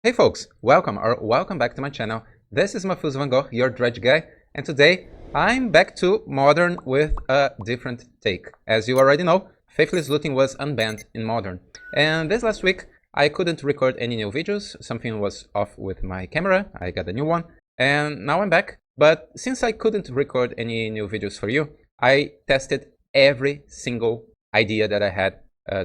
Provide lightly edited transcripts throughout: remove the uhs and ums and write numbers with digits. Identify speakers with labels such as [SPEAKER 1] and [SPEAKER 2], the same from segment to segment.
[SPEAKER 1] Hey folks, welcome back to my channel. This is MahfuzVanGogh, your dredge guy, and today I'm back to Modern with a different take. As you already know, Faithless Looting was unbanned in Modern, and this last week I couldn't record any new videos. Something was off with my camera, I got a new one, and now I'm back. But since I couldn't record any new videos for you, I tested every single idea that I had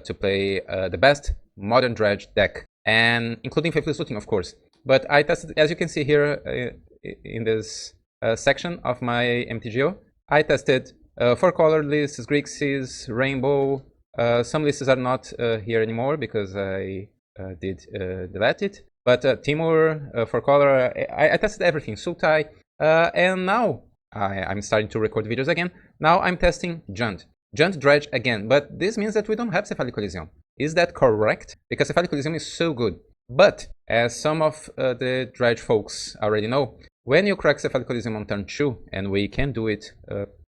[SPEAKER 1] to play the best Modern Dredge deck, and including Faithless Looting, of course. But I tested, as you can see here in this section of my MTGO, I tested 4-color lists, Grixis, Rainbow. Some lists are not here anymore because I did delete it. But Timur, 4-color, I tested everything, Sultai, and now I'm starting to record videos again. Now I'm testing JUND Dredge again, but this means that we don't have Cephalic Coliseum. Is that correct? Because Cephalic Coliseum is so good. But as some of the Dredge folks already know, when you crack Cephalic Coliseum on turn 2, and we can do it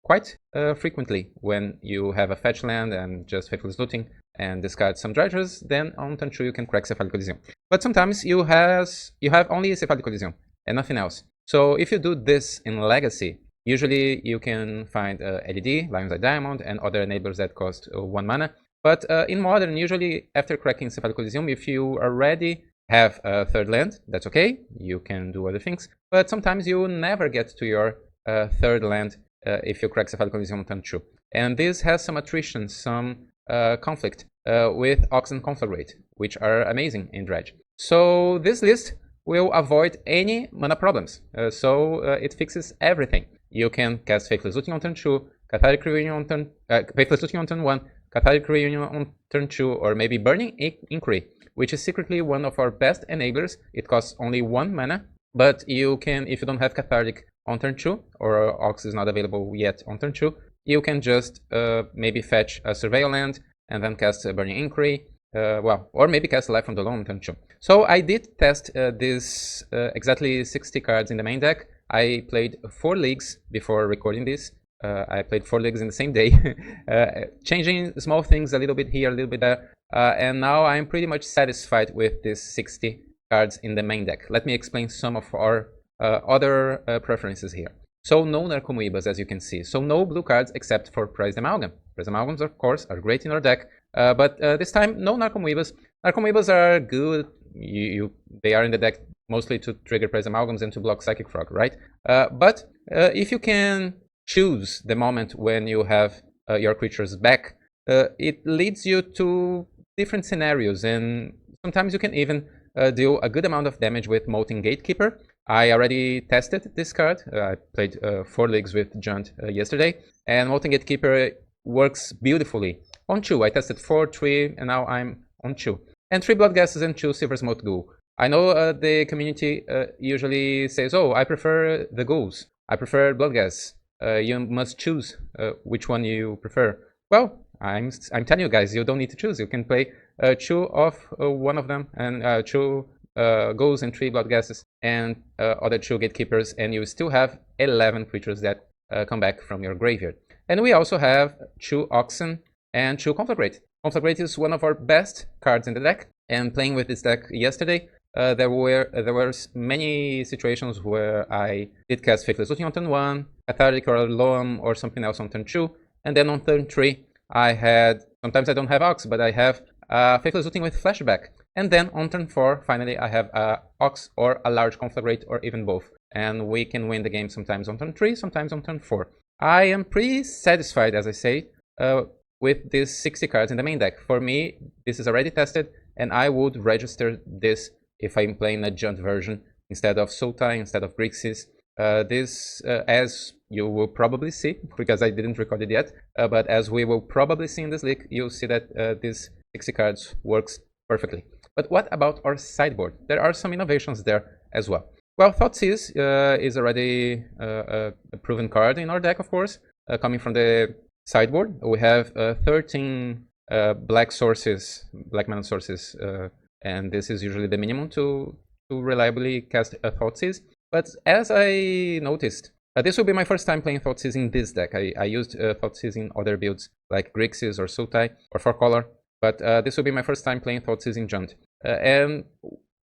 [SPEAKER 1] quite frequently when you have a fetch land and just Faithless Looting and discard some dredges, then on turn 2 you can crack Cephalic Coliseum. But sometimes you have only Cephalic Coliseum and nothing else. So if you do this in Legacy, usually you can find LED, Lion's Eye Diamond, and other enablers that cost 1 mana. But in Modern, usually after cracking Cephalic Coliseum, if you already have a third land, that's okay, you can do other things. But sometimes you never get to your third land if you crack Cephalic Coliseum on turn 2. And this has some attrition, some conflict with Ox and Conflagrate, which are amazing in Dredge. So this list will avoid any mana problems. It fixes everything. You can cast Faithless Looting on turn 2, Cathartic Reunion on turn Faithless Looting on turn 1, Cathartic Reunion on turn 2, or maybe Burning Inquiry, which is secretly one of our best enablers. It costs only 1 mana, but you can, if you don't have Cathartic on turn 2, or Ox is not available yet on turn 2, you can just maybe fetch a Surveil land and then cast a Burning Inquiry, or maybe cast Life from the Loam on turn 2. So I did test this exactly 60 cards in the main deck. I played 4 leagues before recording this. I played 4 leagues in the same day, changing small things a little bit here, a little bit there, and now I'm pretty much satisfied with these 60 cards in the main deck. Let me explain some of our other preferences here. So no Narcomoebas, as you can see. So no blue cards except for Prized Amalgam. Prized Amalgams, of course, are great in our deck, but this time no Narcomoebas. Narcomoebas are good. They are in the deck mostly to trigger Prized Amalgams and to block Psychic Frog, right? But if you can choose the moment when you have your creatures back, it leads you to different scenarios, and sometimes you can even deal a good amount of damage with Molten Gatekeeper. I already tested this card. I played 4 leagues with JUND yesterday, and Molten Gatekeeper works beautifully on 2. I tested 4, 3, and now I'm on 2. And 3 Blood Gases and 2 Silver Smoke Ghoul. I know the community usually says, oh, I prefer the ghouls, I prefer Blood Gas. You must choose which one you prefer. Well, I'm telling you guys, you don't need to choose. You can play 2 of one of them, and 2 ghouls and 3 blood gases, and other 2 gatekeepers, and you still have 11 creatures that come back from your graveyard. And we also have 2 Oxen and 2 Conflagrate. Conflagrate is one of our best cards in the deck, and playing with this deck yesterday, there were many situations where I did cast Faithless Looting on turn 1, Cathartic or Loam or something else on turn 2, and then on turn 3 I had, sometimes I don't have Ox, but I have Faithless Looting with Flashback, and then on turn 4 finally I have Ox or a large Conflagrate or even both, and we can win the game sometimes on turn 3, sometimes on turn 4. I am pretty satisfied, as I say, with these 60 cards in the main deck. For me, this is already tested, and I would register this if I'm playing a JUND version instead of Sultai, instead of Grixis. As you will probably see, because I didn't record it yet, but as we will probably see in this league, you'll see that these 60 cards works perfectly. But what about our sideboard? There are some innovations there as well. Well, Thoughtseize is already a proven card in our deck, of course, coming from the sideboard. We have 13 black mana sources, and this is usually the minimum to reliably cast a Thoughtseize. But as I noticed, this will be my first time playing Thoughtseize in this deck. I used Thoughtseize in other builds like Grixis or Sultai or 4-color, but this will be my first time playing Thoughtseize in JUND. And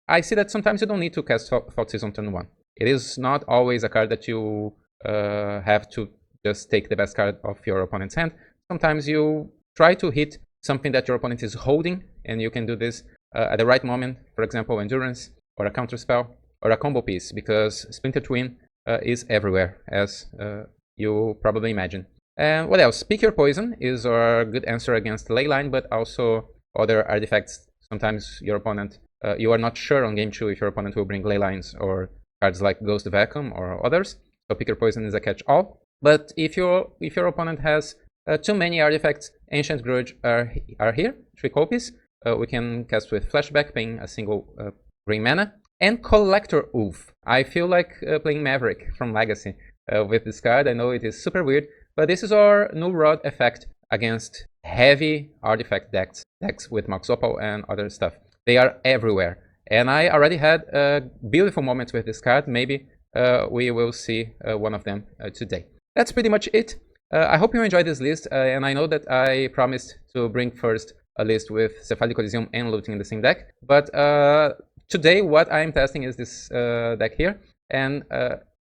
[SPEAKER 1] I see that sometimes you don't need to cast Thoughtseize on turn 1. It is not always a card that you have to just take the best card of your opponent's hand. Sometimes you try to hit something that your opponent is holding, and you can do this at the right moment. For example, Endurance, or a counterspell, or a combo piece, because Splinter Twin is everywhere, as you probably imagine. And what else? Pick Your Poison is a good answer against Leyline, but also other artifacts. Sometimes your opponent, you are not sure on game 2 if your opponent will bring Leylines or cards like Ghost Vacuum or others. So Pick Your Poison is a catch-all. But if your opponent has too many artifacts, Ancient Grudge are here, 3 copies. We can cast with Flashback, paying a single green mana. And Collector Oof. I feel like playing Maverick from Legacy with this card. I know it is super weird, but this is our Null Rod effect against heavy artifact decks with Mox Opal and other stuff. They are everywhere. And I already had beautiful moments with this card. Maybe we will see one of them today. That's pretty much it. I hope you enjoyed this list, and I know that I promised to bring first a list with Cephalic Coliseum and Looting in the same deck, but today what I'm testing is this deck here, and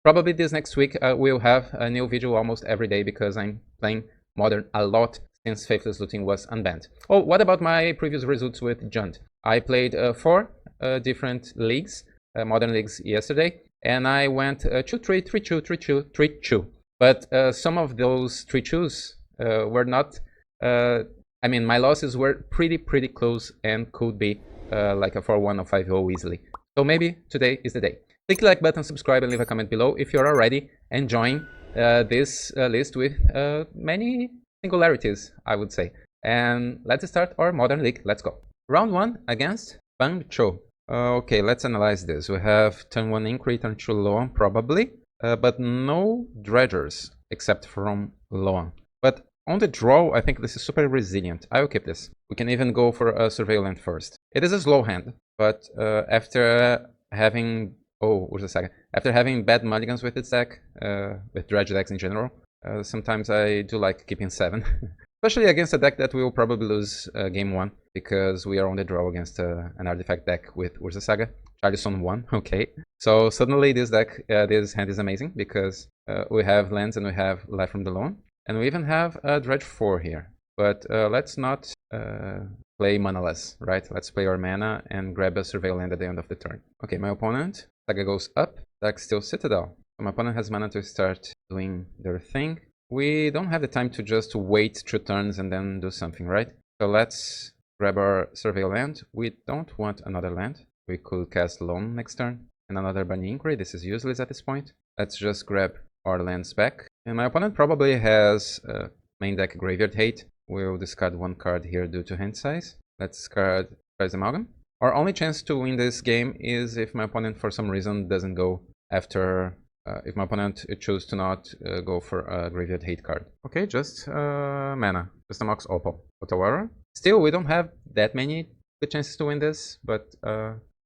[SPEAKER 1] probably this next week we'll have a new video almost every day because I'm playing Modern a lot since Faithless Looting was unbanned. Oh, what about my previous results with JUND? I played 4 different leagues, Modern leagues yesterday, and I went 2-3, 3-2, 3-2, 3-2. But some of those 3-2s were not, I mean, my losses were pretty close and could be like a 4-1 or 5-0 easily. So maybe today is the day. Click the like button, subscribe, and leave a comment below if you're already enjoying this list with many singularities, I would say. And let's start our Modern League. Let's go. Round 1 against Pangcho. Okay, let's analyze this. We have turn 1 Incre, turn 2 Loan, probably. But no dredgers except from Loan. But on the draw, I think this is super resilient. I will keep this. We can even go for a Surveillant first. It is a slow hand, but after having after having bad mulligans with its deck, with dredge decks in general, sometimes I do like keeping 7. Especially against a deck that will probably lose game 1, because we are on the draw against an artifact deck with Urza Saga. Charlison 1, okay. So suddenly this deck, this hand is amazing, because we have lands and we have Life from the Loan. And we even have a Dredge 4 here. But let's not play manaless, right? Let's play our mana and grab a Surveil land at the end of the turn. Okay, my opponent, Saga goes up, deck still Citadel. So my opponent has mana to start doing their thing. We don't have the time to just wait 2 turns and then do something, right? So let's grab our Surveil land. We don't want another land. We could cast Loan next turn and another Burning Inquiry. This is useless at this point. Let's just grab our lands back. And my opponent probably has main deck Graveyard Hate. We'll discard 1 card here due to hand size. Let's discard Prize Amalgam. Our only chance to win this game is if my opponent for some reason doesn't go after... if my opponent chooses to not go for a Graveyard Hate card. Okay, just mana. Just a Mox Opal. Otawara. Still, we don't have that many good chances to win this, but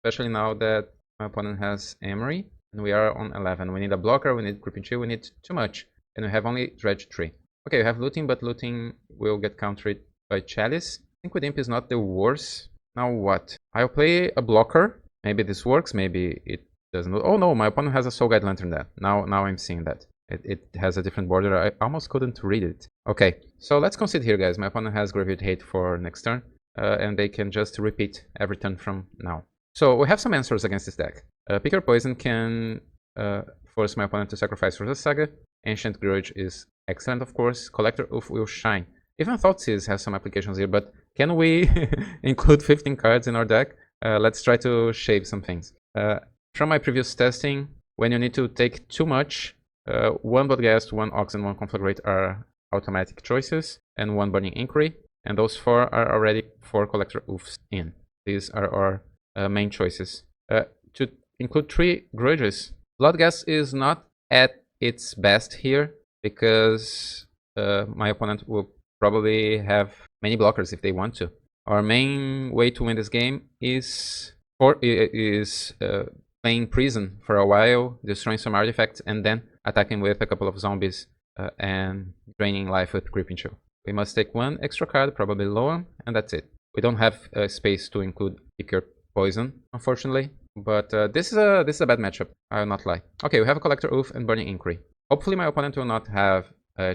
[SPEAKER 1] especially now that my opponent has Emery, and we are on 11. We need a blocker, we need Creeping Chill, we need too much. And we have only Dredge 3. Okay, we have Looting, but Looting will get countered by Chalice. I think with Imp is not the worst. Now what? I'll play a blocker. Maybe this works, maybe it doesn't. Oh no, my opponent has a Soul Guide Lantern there. Now I'm seeing that. It has a different border. I almost couldn't read it. Okay, so let's consider here, guys. My opponent has Graveyard Hate for next turn. And they can just repeat every turn from now. So we have some answers against this deck. Pick Your Poison can force my opponent to sacrifice Urza Saga. Ancient Grudge is excellent, of course. Collector Oof will shine. Even Thoughtseize has some applications here, but can we include 15 cards in our deck? Let's try to shave some things. From my previous testing, when you need to take too much, 1 Bloodghast, 1 Ox, and 1 Conflagrate are automatic choices, and 1 Burning Inquiry. And those 4 are already 4 Collector Oofs in. These are our main choices. To include 3 Grudges, Bloodghast is not at its best here, because my opponent will probably have many blockers if they want to. Our main way to win this game is playing Prison for a while, destroying some artifacts, and then attacking with a couple of zombies and draining life with Creeping Chill. We must take 1 extra card, probably Loan, and that's it. We don't have space to include Pick Your Poison, unfortunately. But this is a bad matchup. I will not lie. Okay, we have a Collector Oath and Burning Inquiry. Hopefully my opponent will not have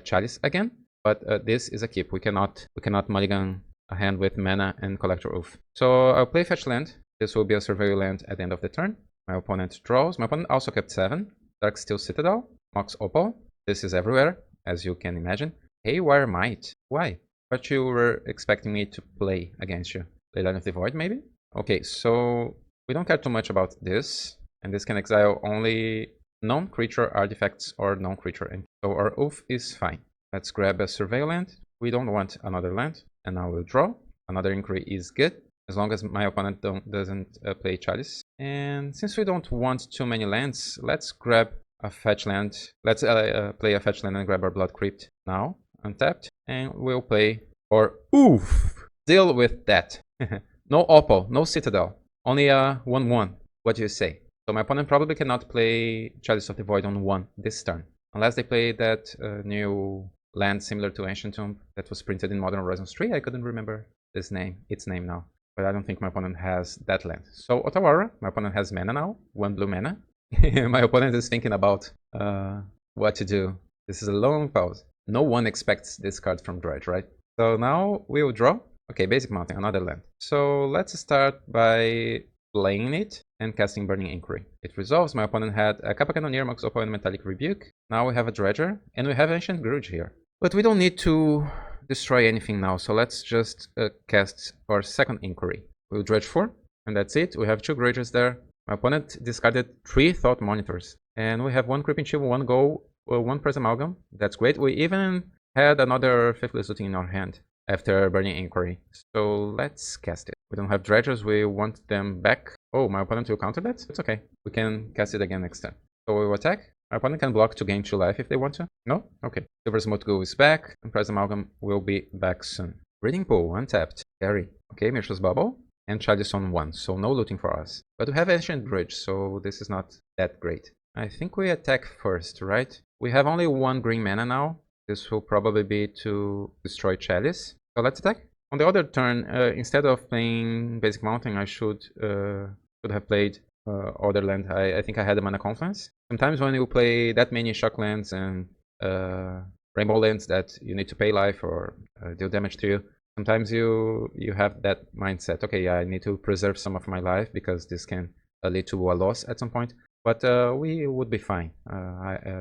[SPEAKER 1] Chalice again. But this is a keep. We cannot mulligan a hand with mana and Collector Oath. So I'll play Fetch Land. This will be a Surveil land at the end of the turn. My opponent draws. My opponent also kept 7. Darksteel Citadel. Mox Opal. This is everywhere, as you can imagine. Haywire Might. Why? But you were expecting me to play against you. Play Line of the Void, maybe? Okay, so we don't care too much about this. And this can exile only non-creature artifacts or non-creature. So our Oath is fine. Let's grab a Surveil land. We don't want another land. And now we'll draw. Another Inquiry is good, as long as my opponent doesn't play Chalice. And since we don't want too many lands, let's grab a fetch land. Let's play a fetch land and grab our Blood Crypt now, untapped. And we'll play or oof! Deal with that. No Opal, no Citadel. Only a 1/1. What do you say? So my opponent probably cannot play Chalice of the Void on 1 this turn. Unless they play that new land similar to Ancient Tomb that was printed in Modern Horizons 3. I couldn't remember its name now. But I don't think my opponent has that land. So Otawara, my opponent has mana now. 1 blue mana. My opponent is thinking about what to do. This is a long pause. No one expects this card from Dredge, right? So now we will draw. Okay, Basic Mountain, another land. So let's start by playing it and casting Burning Inquiry. It resolves. My opponent had a Kappa Cannoneer, Mox Opal, and Metallic Rebuke. Now we have a Dredger, and we have Ancient Grudge here. But we don't need to destroy anything now, so let's just cast our second Inquiry. We'll Dredge 4, and that's it. We have 2 Grudges there. My opponent discarded 3 Thought Monitors. And we have 1 Creeping Chill, 1 Go, 1 Press Amalgam. That's great. We even had another Faithless Looting in our hand after Burning Inquiry. So let's cast it. We don't have Dredgers, we want them back. Oh, my opponent will counter that? It's okay. We can cast it again next turn. So we will attack. My opponent can block to gain 2 life if they want to. No? Okay. Silver Smoke Go is back, and Press Amalgam will be back soon. Breeding Pool, untapped. Carry. Okay, Mishra's Bubble. And Chalice on 1, so no looting for us. But we have Ancient Bridge, so this is not that great. I think we attack first, right? We have only 1 green mana now. This will probably be to destroy Chalice. So let's attack. On the other turn, instead of playing Basic Mountain, I should have played other land. I think I had a Mana Confluence. Sometimes when you play that many shock lands and rainbow lands that you need to pay life or deal damage to you, sometimes you have that mindset. Okay, yeah, I need to preserve some of my life because this can lead to a loss at some point. But we would be fine.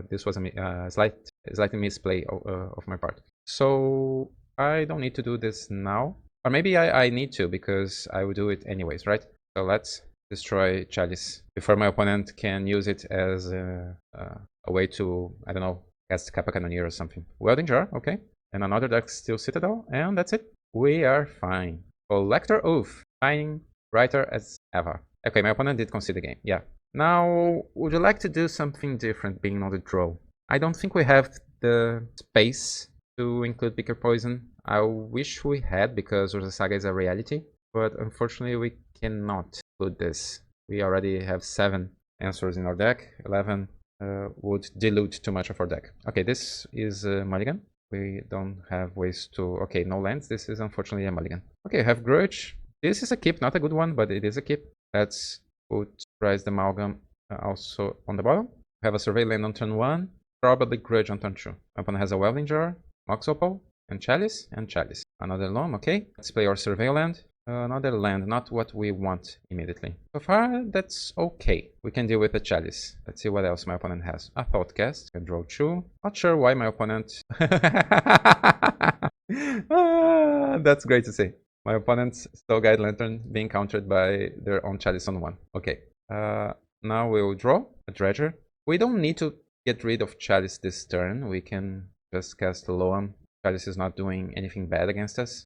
[SPEAKER 1] This was a slightly misplay of my part. So I don't need to do this now. Or maybe I need to, because I will do it anyways, right? So let's destroy Chalice before my opponent can use it as a way to, I don't know, cast Kappa Cannoneer or something. Welding Jar, okay. And another Darksteel Citadel, and that's it. We are fine. Collector Oath, fine, brighter as ever. Okay, my opponent did concede the game, yeah. Now, would you like to do something different being on the draw? I don't think we have the space to include Picker Poison. I wish we had, because Urza Saga is a reality, but unfortunately we cannot include this. We already have 7 answers in our deck. 11 would dilute too much of our deck. Okay, this is a mulligan. We don't have ways to... Okay, no lands. This is unfortunately a mulligan. Okay, I have Grudge. This is a keep, not a good one, but it is a keep. Let's put Rise the Amalgam also on the bottom. We have a Survey land on turn 1. Probably Grudge on turn 2. My opponent has a Welding Jar, Mox Opal, and Chalice, Another Loam, okay. Let's play our Survey land. Another land, not what we want immediately. So far, that's okay. We can deal with the Chalice. Let's see what else my opponent has. A Thoughtcast, can draw 2. Not sure why my opponent... That's great to see. My opponent's Stowguide Lantern being countered by their own Chalice on 1. Okay. Now we'll draw a Dredger. We don't need to get rid of Chalice this turn. We can just cast Loam. Chalice is not doing anything bad against us.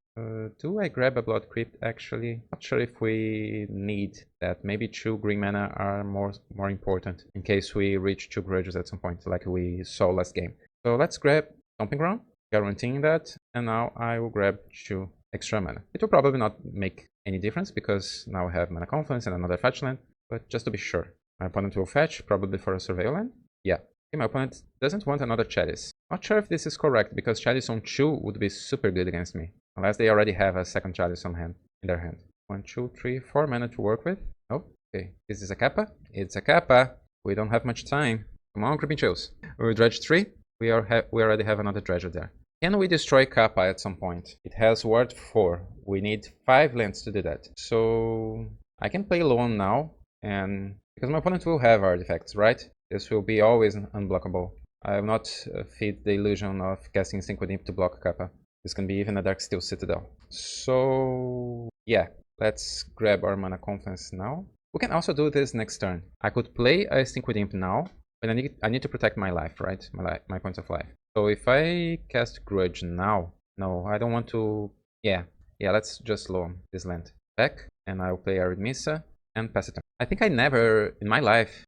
[SPEAKER 1] Do I grab a Blood Crypt actually? Not sure if we need that. Maybe 2 green mana are more important in case we reach 2 Grudges at some point, like we saw last game. So let's grab Stomping Ground, guaranteeing that, and now I will grab 2 extra mana. It will probably not make any difference because now I have Mana Confluence and another fetch land, but just to be sure. My opponent will fetch, probably for a Surveil land. Yeah. Okay, my opponent doesn't want another Chalice. Not sure if this is correct, because Chalice on 2 would be super good against me. Unless they already have a second Chalice on hand, in their hand. 1, 2, 3, 4 mana to work with. Oh, Okay, is this a Kappa? It's a Kappa. We don't have much time. Come on, Creeping Chills. We dredge 3. We already have another dredger there. Can we destroy Kappa at some point? It has ward 4. We need 5 lands to do that. So I can play Lone now, and because my opponent will have artifacts, right? This will be always unblockable. I have not feed the illusion of casting Sync with Imp to block Kappa. This can be even a Dark Steel Citadel. So yeah, let's grab our Mana Confluence now. We can also do this next turn. I could play a Sync with Imp now, but I need to protect my life, right? My points of life. So if I cast Grudge now, no, I don't want to. Yeah, let's just loan this land back, and I'll play Artemisia and pass it on. I think I never in my life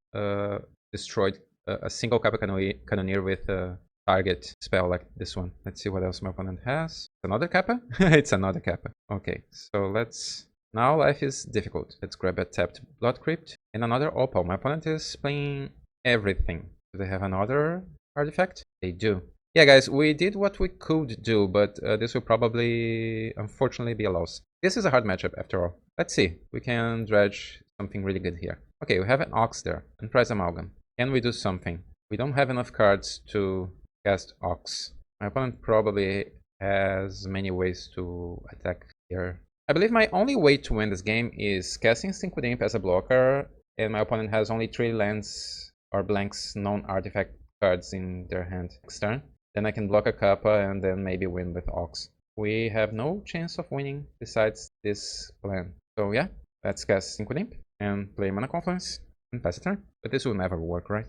[SPEAKER 1] destroyed a single Kappa Cannoneer with a target spell like this one. Let's see what else my opponent has. Another Kappa? It's another Kappa. Okay, so let's. Now life is difficult. Let's grab a tapped Blood Crypt and another Opal. My opponent is playing everything. Do they have another artifact? They do. Yeah, guys, we did what we could do, but this will probably, unfortunately, be a loss. This is a hard matchup, after all. Let's see. We can dredge something really good here. Okay, we have an Ox there, and Prize Amalgam. Can we do something? We don't have enough cards to cast Ox. My opponent probably has many ways to attack here. I believe my only way to win this game is casting Sync with Imp as a blocker, and my opponent has only 3 lands or blanks non-artifact cards in their hand next turn. Then I can block a Kappa and then maybe win with Ox. We have no chance of winning besides this plan. So yeah, let's cast Sync with Imp and play Mana Confluence and pass a turn. But this will never work, right?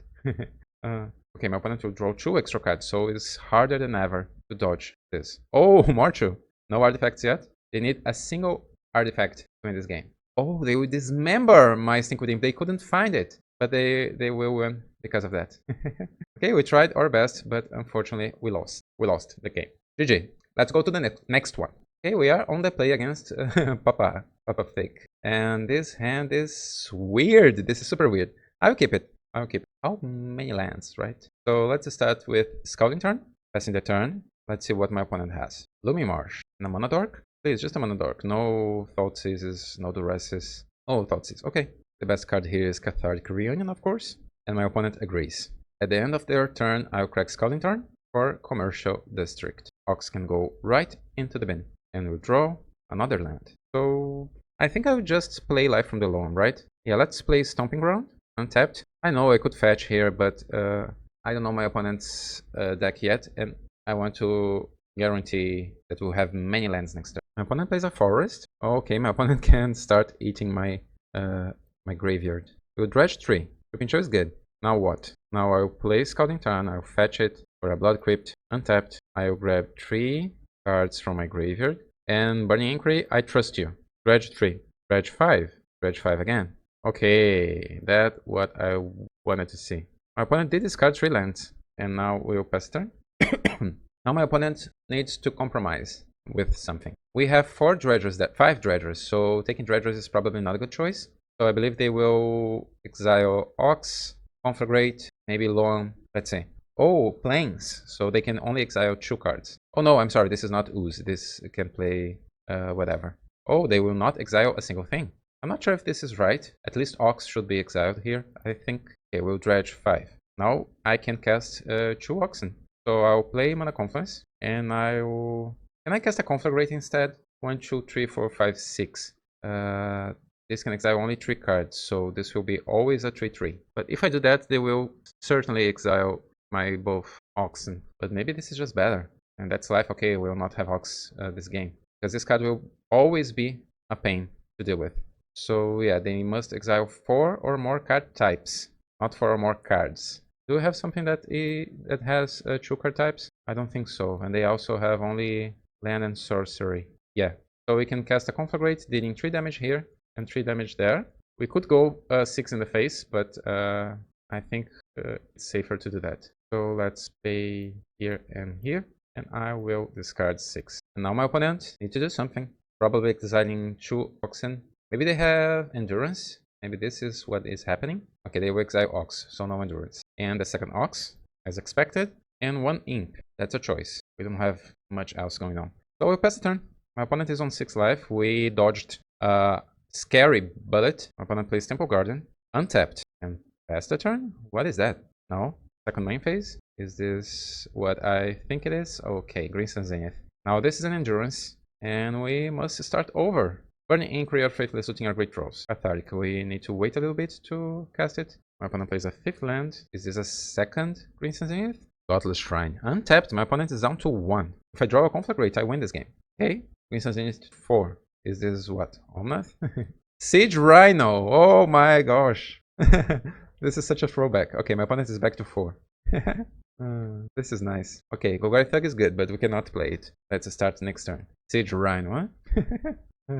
[SPEAKER 1] Okay, my opponent will draw 2 extra cards, so it's harder than ever to dodge this. Oh, more 2. No artifacts yet. They need a single artifact to win this game. Oh, they will dismember my Sync with Imp. They couldn't find it, but they will win because of that. Okay, we tried our best, but unfortunately we lost. We lost the game. GG. Let's go to the next one. Okay, we are on the play against PapaThiccc. And this hand is weird. This is super weird. I'll keep it. I'll keep it. How many lands, right? So let's start with Scouting turn. Passing the turn. Let's see what my opponent has. Looming Marsh. And a Mana Dork. Please, just a Mana Dork. No Thoughtseize, no Duresses. Oh, Thoughtseize. Okay. The best card here is Cathartic Reunion, of course. And my opponent agrees. At the end of their turn, I'll crack Scouting turn for Commercial District. Ox can go right into the bin. And we'll draw another land. So I think I'll just play Life from the Loam, right? Yeah, let's play Stomping Ground. Untapped. I know I could fetch here, but I don't know my opponent's deck yet. And I want to guarantee that we'll have many lands next turn. My opponent plays a Forest. Okay, my opponent can start eating my my graveyard. We'll dredge 3. Pangcho is good. Now what? Now I'll play Scouting turn. I'll fetch it for a Blood Crypt. Untapped. I'll grab 3 cards from my graveyard. And Burning Inquiry, I trust you. Dredge 3. Dredge 5. Dredge 5 again. Okay, that's what I wanted to see. My opponent did discard 3 lands. And now we'll pass turn. Now my opponent needs to compromise with something. We have 5 dredgers, so taking dredgers is probably not a good choice. So I believe they will exile Ox, Conflagrate, maybe Loam, let's see. Oh, Plains, so they can only exile 2 cards. Oh no, I'm sorry, this is not Ooze, this can play whatever. Oh, they will not exile a single thing. I'm not sure if this is right. At least Ox should be exiled here, I think. Okay, we'll dredge 5. Now I can cast 2 Oxen. So I'll play Mana Confluence, and Can I cast a Conflagrate instead? 1, 2, 3, 4, 5, 6. This can exile only 3 cards, so this will be always a 3/3. But if I do that, they will certainly exile my both Oxen. But maybe this is just better. And that's life. Okay, we will not have Ox this game. Because this card will always be a pain to deal with. So yeah, they must exile 4 or more card types. Not 4 or more cards. Do we have something that has 2 card types? I don't think so. And they also have only land and sorcery. Yeah. So we can cast a Conflagrate, dealing 3 damage here and 3 damage there. We could go 6 in the face, but I think it's safer to do that. So let's pay here and here. And I will discard 6. And now my opponent needs to do something. Probably exiling 2 Oxen. Maybe they have Endurance. Maybe this is what is happening. Okay, they will exile Ox, so no Endurance. And the second Ox, as expected. And 1 Imp. That's a choice. We don't have much else going on. So we'll pass the turn. My opponent is on 6 life. We dodged Scary bullet. My opponent plays Temple Garden. Untapped. And pass the turn? What is that? No. Second main phase. Is this what I think it is? Okay, Green Sun Zenith. Now this is an endurance. And we must start over. Burning Inquiry or Faithless Looting are great draws. Cathartic. We need to wait a little bit to cast it. My opponent plays a 5th land. Is this a second Green Sun Zenith? Godless Shrine. Untapped. My opponent is down to 1. If I draw a Conflagrate, I win this game. Okay. Green Sun Zenith 4. Is this what? Omnath? Siege Rhino! Oh my gosh! This is such a throwback. Okay, my opponent is back to 4. This is nice. Okay, Golgari Thug is good, but we cannot play it. Let's start next turn. Siege Rhino, huh?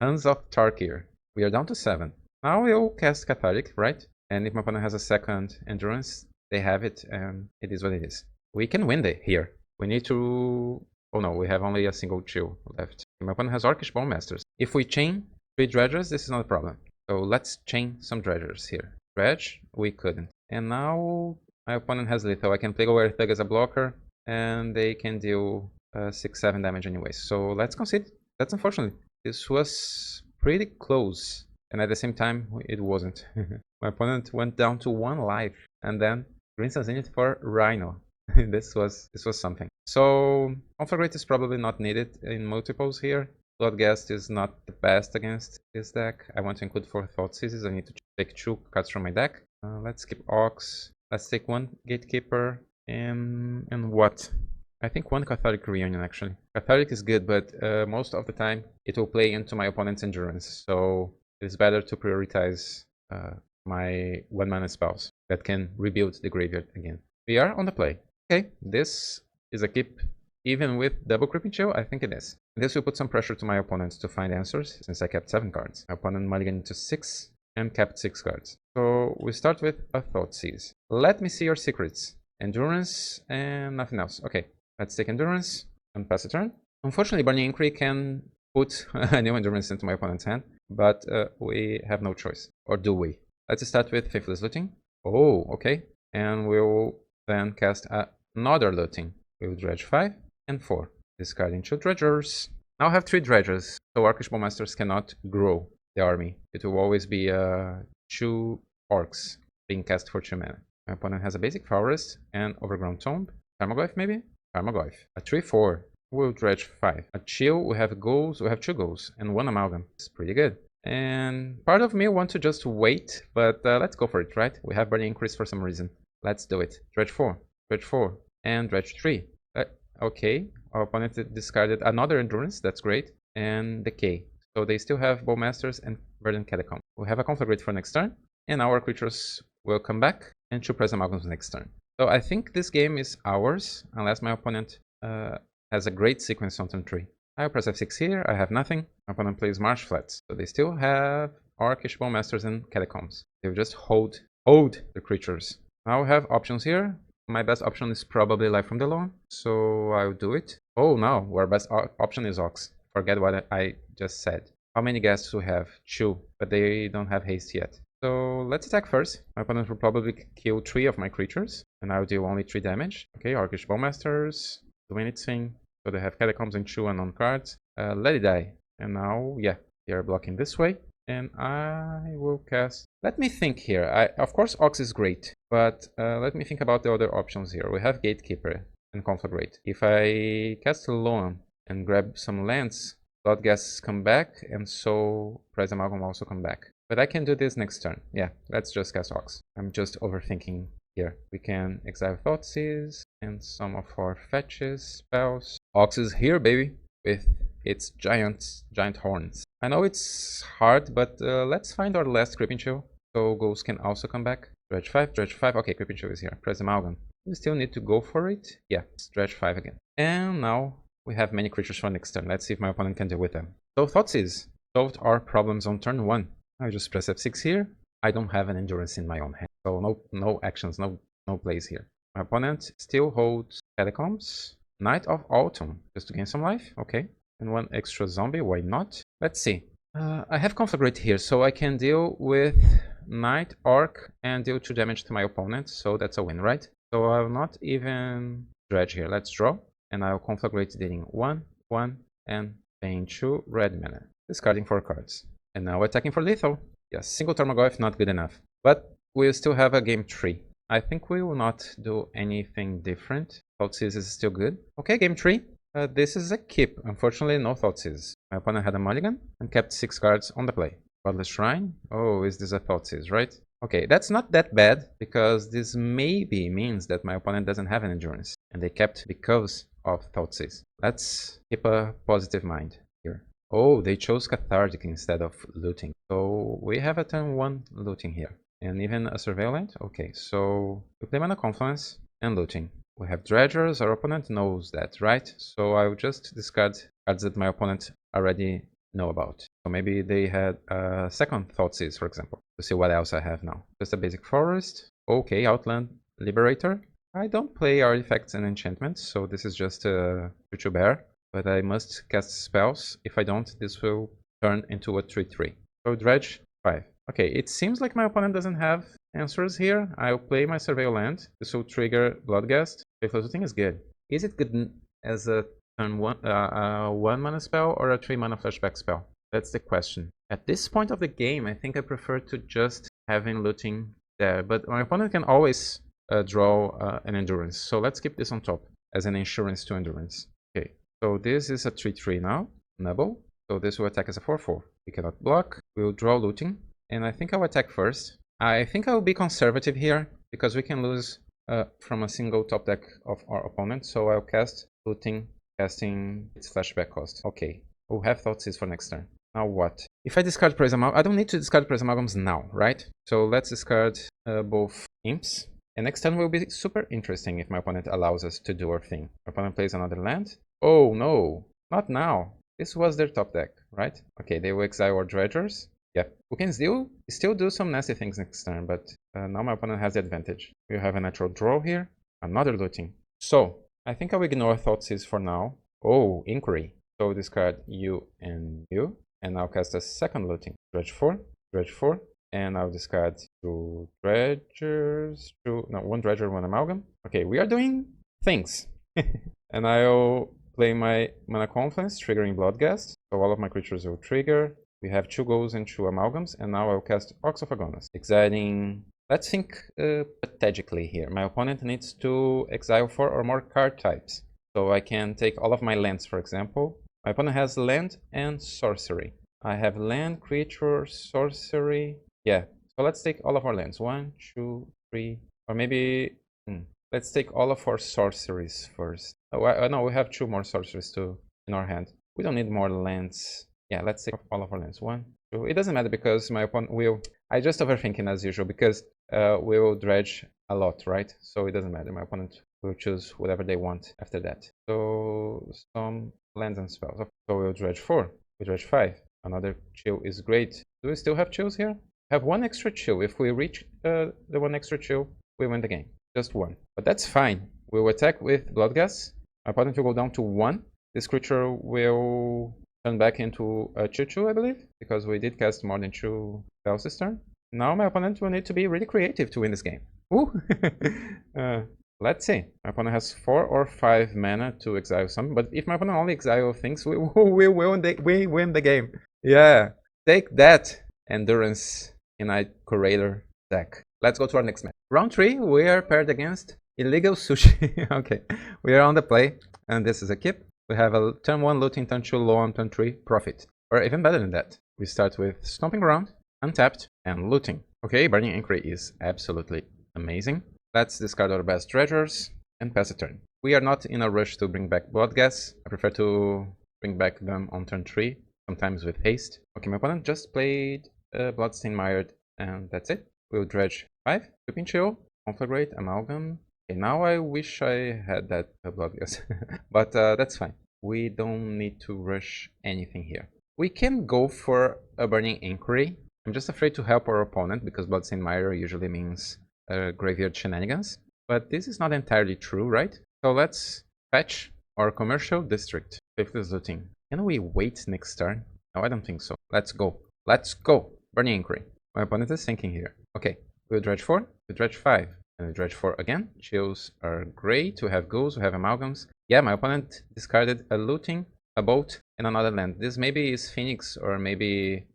[SPEAKER 1] Hands of Tarkir. We are down to 7. Now we'll cast Cathartic, right? And if my opponent has a second Endurance, they have it, and it is what it is. We can win here. We need to... Oh no, we have only a single chill left. My opponent has Orcish Bowmasters. If we chain 3 Dredgers, this is not a problem. So let's chain some Dredgers here. Dredge, we couldn't. And now my opponent has Lethal. I can play Golgari Thug as a blocker, and they can deal 6-7 damage anyway. So let's concede. That's unfortunate. This was pretty close. And at the same time, it wasn't. My opponent went down to 1 life. And then Green Sun Zenith for Rhino. This was something. So Conflagrate is probably not needed in multiples here. Bloodghast is not the best against this deck. I want to include 4 Thought Seizes. I need to take 2 cards from my deck. Let's skip Ox. Let's take 1 Gatekeeper. And what? I think 1 Cathartic Reunion actually. Cathartic is good, but most of the time it will play into my opponent's Endurance. So it's better to prioritize my 1-mana spells that can rebuild the graveyard again. We are on the play. Okay, this is a keep even with double Creeping Chill. I think it is. This will put some pressure to my opponents to find answers since I kept 7 cards. My opponent mulliganed into 6 and kept 6 cards. So we start with a Thought Seize. Let me see your secrets. Endurance and nothing else. Okay, let's take Endurance and pass a turn. Unfortunately, Burning Inquiry can put a new Endurance into my opponent's hand, but we have no choice. Or do we? Let's start with Faithless Looting. Oh, okay. And we'll then cast another Looting. We'll dredge 5 and 4. Discarding 2 Dredgers. Now I have 3 Dredgers, so Orcish Bowmasters cannot grow the army. It will always be 2 Orcs being cast for 2 mana. My opponent has a basic Forest and Overgrown Tomb. Tarmogoyf maybe? Tarmogoyf. A 3-4. We'll dredge 5. A chill, we have goals, we have 2 goals and 1 amalgam. It's pretty good. And part of me wants to just wait, but let's go for it, right? We have Burning Increase for some reason. Let's do it. Dredge 4, and Dredge 3. Okay, our opponent discarded another Endurance, that's great, and Decay. So they still have Bowmasters and Verdant Catacomb. We have a Conflagrate for next turn, and our creatures will come back and 2 Press Amalgams next turn. So I think this game is ours, unless my opponent has a great sequence on turn 3. I'll press F6 here, I have nothing. My opponent plays Marsh Flats. So they still have Orcish Bowmasters and Catacombs. They'll just hold the creatures. Now we have options here. My best option is probably Life from the Lawn, so I'll do it. Oh no, our best option is Ox. Forget what I just said. How many guests we have? 2, but they don't have haste yet. So let's attack first. My opponent will probably kill 3 of my creatures, and I'll deal only 3 damage. Okay, Orcish Bowmasters, doing its thing. So they have Catacombs and 2 unknown cards. Let it die. And now, yeah, they are blocking this way. And I will cast... Let me think here. Of course, Ox is great, but let me think about the other options here. We have Gatekeeper and Conflagrate. If I cast Loan and grab some lands, Bloodghasts come back, and so Prize Amalgam will also come back. But I can do this next turn. Yeah, let's just cast Ox. I'm just overthinking here. We can exile Thoughtseize and some of our fetches, spells. Ox is here, baby, with its giant horns. I know it's hard, but let's find our last Creeping Chill. So Ghosts can also come back. Dredge 5. Okay, Creeping Chill is here. Press Amalgam. We still need to go for it. Yeah, let's dredge 5 again. And now we have many creatures for next turn. Let's see if my opponent can deal with them. So Thoughtseize solved our problems on turn 1. I just press F6 here. I don't have an Endurance in my own hand. So no actions, no plays here. My opponent still holds Catacombs. Knight of Autumn, just to gain some life. Okay. And 1 extra zombie, why not? Let's see. I have Conflagrate here, so I can deal with Knight, Orc, and deal 2 damage to my opponent. So that's a win, right? So I'll not even dredge here. Let's draw. And I'll Conflagrate dealing 1, 1, and paying 2 red mana. Discarding 4 cards. And now attacking for lethal. Yes, single Tarmogoyf not good enough. But we still have a game 3. I think we will not do anything different. Thoughtseize is still good. Okay, game 3. This is a keep. Unfortunately, no Thoughtseize. My opponent had a mulligan and kept 6 cards on the play. Godless Shrine. Oh, is this a Thoughtseize, right? Okay, that's not that bad, because this maybe means that my opponent doesn't have an endurance, and they kept because of Thoughtseize. Let's keep a positive mind here. Oh, they chose Cathartic instead of Looting. So we have a turn 1 Looting here. And even a Surveillant? Okay, so we play Mana Confluence and Looting. We have Dredgers, our opponent knows that, right? So I will just discard cards that my opponent already know about. So maybe they had a second Thoughtseize, for example, to see what else I have now. Just a basic Forest. Okay, Outland Liberator. I don't play artifacts and enchantments, so this is just a 2/2 bear. But I must cast spells. If I don't, this will turn into a 3/3. So Dredge 5. Okay, it seems like my opponent doesn't have answers here. I'll play my Surveil Land. This will trigger Bloodghast. Faithless Looting is good. Is it good as a turn 1 mana spell or a 3 mana flashback spell? That's the question. At this point of the game, I think I prefer to just having Looting there. But my opponent can always draw an Endurance. So let's keep this on top as an insurance to Endurance. Okay, so this is a 3/3 now. Nubble. So this will attack as a 4/4. We cannot block. We'll draw Looting. And I think I'll attack first. I think I'll be conservative here, because we can lose from a single top deck of our opponent. So I'll cast Looting, casting its flashback cost. Okay, we'll have Thoughtseize for next turn. Now what? If I discard Praise Amalgam, I don't need to discard Praise Amalgams now, right? So let's discard both Imps. And next turn will be super interesting if my opponent allows us to do our thing. My opponent plays another land. Oh no, not now. This was their top deck, right? Okay, they will exile our Dredgers. Yeah, we can still do some nasty things next turn, but now my opponent has the advantage. We have a natural draw here, another Looting. So, I think I'll ignore Thoughtseize for now. Oh, Inquiry. So discard you, and I'll cast a second Looting. Dredge 4, and I'll discard 2 Dredgers, one Dredger, 1 Amalgam. Okay, we are doing things. And I'll play my Mana Confluence, triggering Bloodghast. So all of my creatures will trigger. We have 2 goals and 2 amalgams, and now I'll cast Ox of Agonas. Exiling. Let's think strategically here. My opponent needs to exile 4 or more card types. So I can take all of my lands, for example. My opponent has land and sorcery. I have land, creature, sorcery. Yeah, so let's take all of our lands. 1, 2, 3, or maybe... let's take all of our sorceries first. Oh, no, we have 2 more sorceries too in our hand. We don't need more lands. Yeah, let's take all of our lands. 1, 2. It doesn't matter, because my opponent will... I just overthinking as usual, because we will dredge a lot, right? So it doesn't matter. My opponent will choose whatever they want after that. So some lands and spells. So we'll dredge 4. We dredge 5. Another chill is great. Do we still have chills here? Have 1 extra chill. If we reach the 1 extra chill, we win the game. Just 1. But that's fine. We'll attack with Bloodghast. My opponent will go down to 1. This creature will turn back into a 2/2, I believe, because we did cast more than 2 spells this turn. Now my opponent will need to be really creative to win this game. Ooh! Let's see. My opponent has 4 or 5 mana to exile some, but if my opponent only exiles things, we win the game. Yeah, take that, Endurance Innate Curator deck. Let's go to our next match. Round 3, we are paired against Illegalsushi. Okay, we are on the play, and this is a keep. We have a turn 1 Looting, turn 2 low on turn 3 Profit. Or even better than that. We start with Stomping Ground, Untapped, and Looting. Okay, Burning Inquiry is absolutely amazing. Let's discard our best Dredgers and pass a turn. We are not in a rush to bring back Bloodghast. I prefer to bring back them on turn 3, sometimes with haste. Okay, my opponent just played Bloodstained Mired, and that's it. We'll Dredge 5, Whipping Chill, Conflagrate, Amalgam. Okay, now I wish I had that Bloodghast, but that's fine. We don't need to rush anything here. We can go for a Burning Inquiry. I'm just afraid to help our opponent, because Bloodstained Mire usually means graveyard shenanigans. But this is not entirely true, right? So let's fetch our Commercial District. Faithless Looting. Can we wait next turn? No, I don't think so. Let's go. Let's go! Burning Inquiry. My opponent is thinking here. Okay, we'll Dredge 4, we'll Dredge 5. And we Dredge 4 again. Chills are great. We have ghouls, we have amalgams. Yeah, my opponent discarded a Looting, a boat, and another land. This maybe is Phoenix, or maybe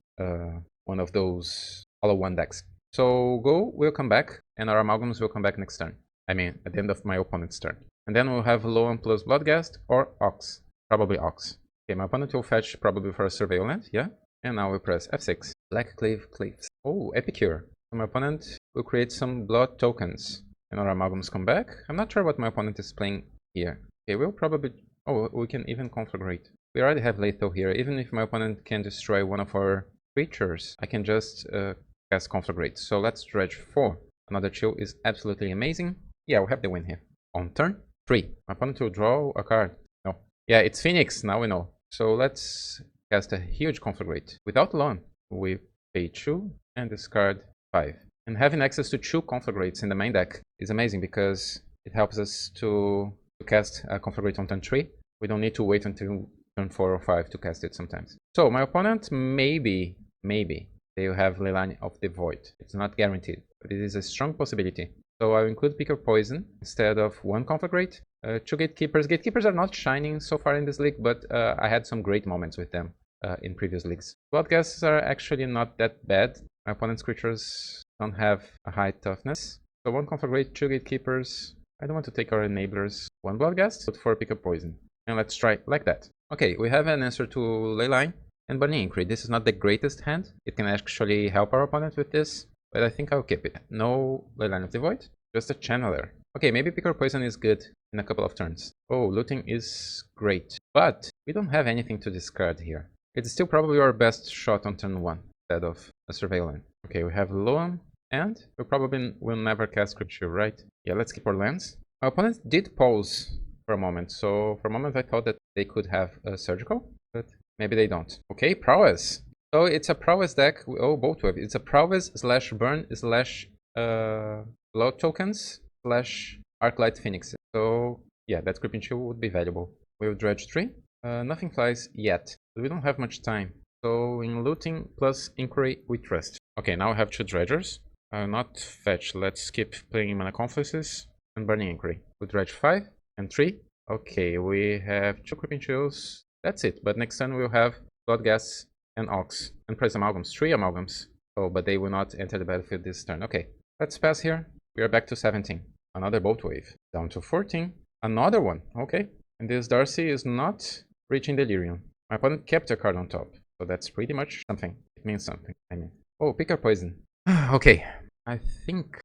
[SPEAKER 1] one of those all one decks. So Go will come back, and our Amalgams will come back next turn. I mean, at the end of my opponent's turn. And then we'll have Loam plus Bloodghast or Ox. Probably Ox. Okay, my opponent will fetch probably for a Surveil Land, yeah? And now we press F6. Black Clave Cleaves. Oh, Epicure. So my opponent will create some blood tokens. And our Amalgams come back. I'm not sure what my opponent is playing here. Okay, we'll probably... Oh, we can even conflagrate. We already have lethal here. Even if my opponent can destroy one of our creatures, I can just cast conflagrate. So let's dredge 4. Another chill is absolutely amazing. Yeah, we have the win here. On turn 3. My opponent will draw a card. No. Yeah, it's Phoenix. Now we know. So let's cast a huge conflagrate. Without loan, we pay 2 and discard 5. And having access to 2 conflagrates in the main deck is amazing because it helps us to cast a conflagrate on turn 3. We don't need to wait until turn 4 or 5 to cast it sometimes. So my opponent maybe they'll have Leyline of the Void. It's not guaranteed, but it is a strong possibility. So I'll include Pick or Poison instead of 1 conflagrate. 2 Gatekeepers. Gatekeepers are not shining so far in this league, but I had some great moments with them in previous leagues. Bloodghasts are actually not that bad. My opponent's creatures don't have a high toughness. So 1 conflagrate, 2 Gatekeepers. I don't want to take our enablers. 1 Bloodghast, but 4 Pick or Poison. And let's try like that. Okay, we have an answer to Leyline and Burning Inquiry. This is not the greatest hand. It can actually help our opponent with this, but I think I'll keep it. No Leyline of the Void, just a Channeler. Okay, maybe Pick or Poison is good in a couple of turns. Oh, Looting is great, but we don't have anything to discard here. It's still probably our best shot on turn 1 instead of a Surveillance. Okay, we have Loam, and we probably will never cast Scripture, right? Yeah, let's keep our lands. My opponent did pause for a moment, so for a moment I thought that they could have a Surgical, but maybe they don't. Okay, Prowess. So it's a Prowess deck. Oh, both waves. It's a Prowess / burn / blood tokens / Arclight Phoenix. So yeah, that Creeping Chill would be valuable. We'll dredge 3. Nothing flies yet, but we don't have much time. So in Looting plus Inquiry, we trust. Okay, now I have 2 dredgers. Not fetch. Let's keep playing Mana Confluences and Burning Inquiry. We dredge 5 and 3. Okay, we have 2 Creeping Chills. That's it. But next turn we'll have Bloodghast and Ox and press Amalgams. 3 Amalgams. Oh, but they will not enter the battlefield this turn. Okay, let's pass here. We are back to 17. Another Bolt Wave. Down to 14. Another one. Okay. And this Darcy is not reaching Delirium. My opponent kept a card on top. So that's pretty much something. It means something. I mean. Oh, Pick or Poison. Okay. I think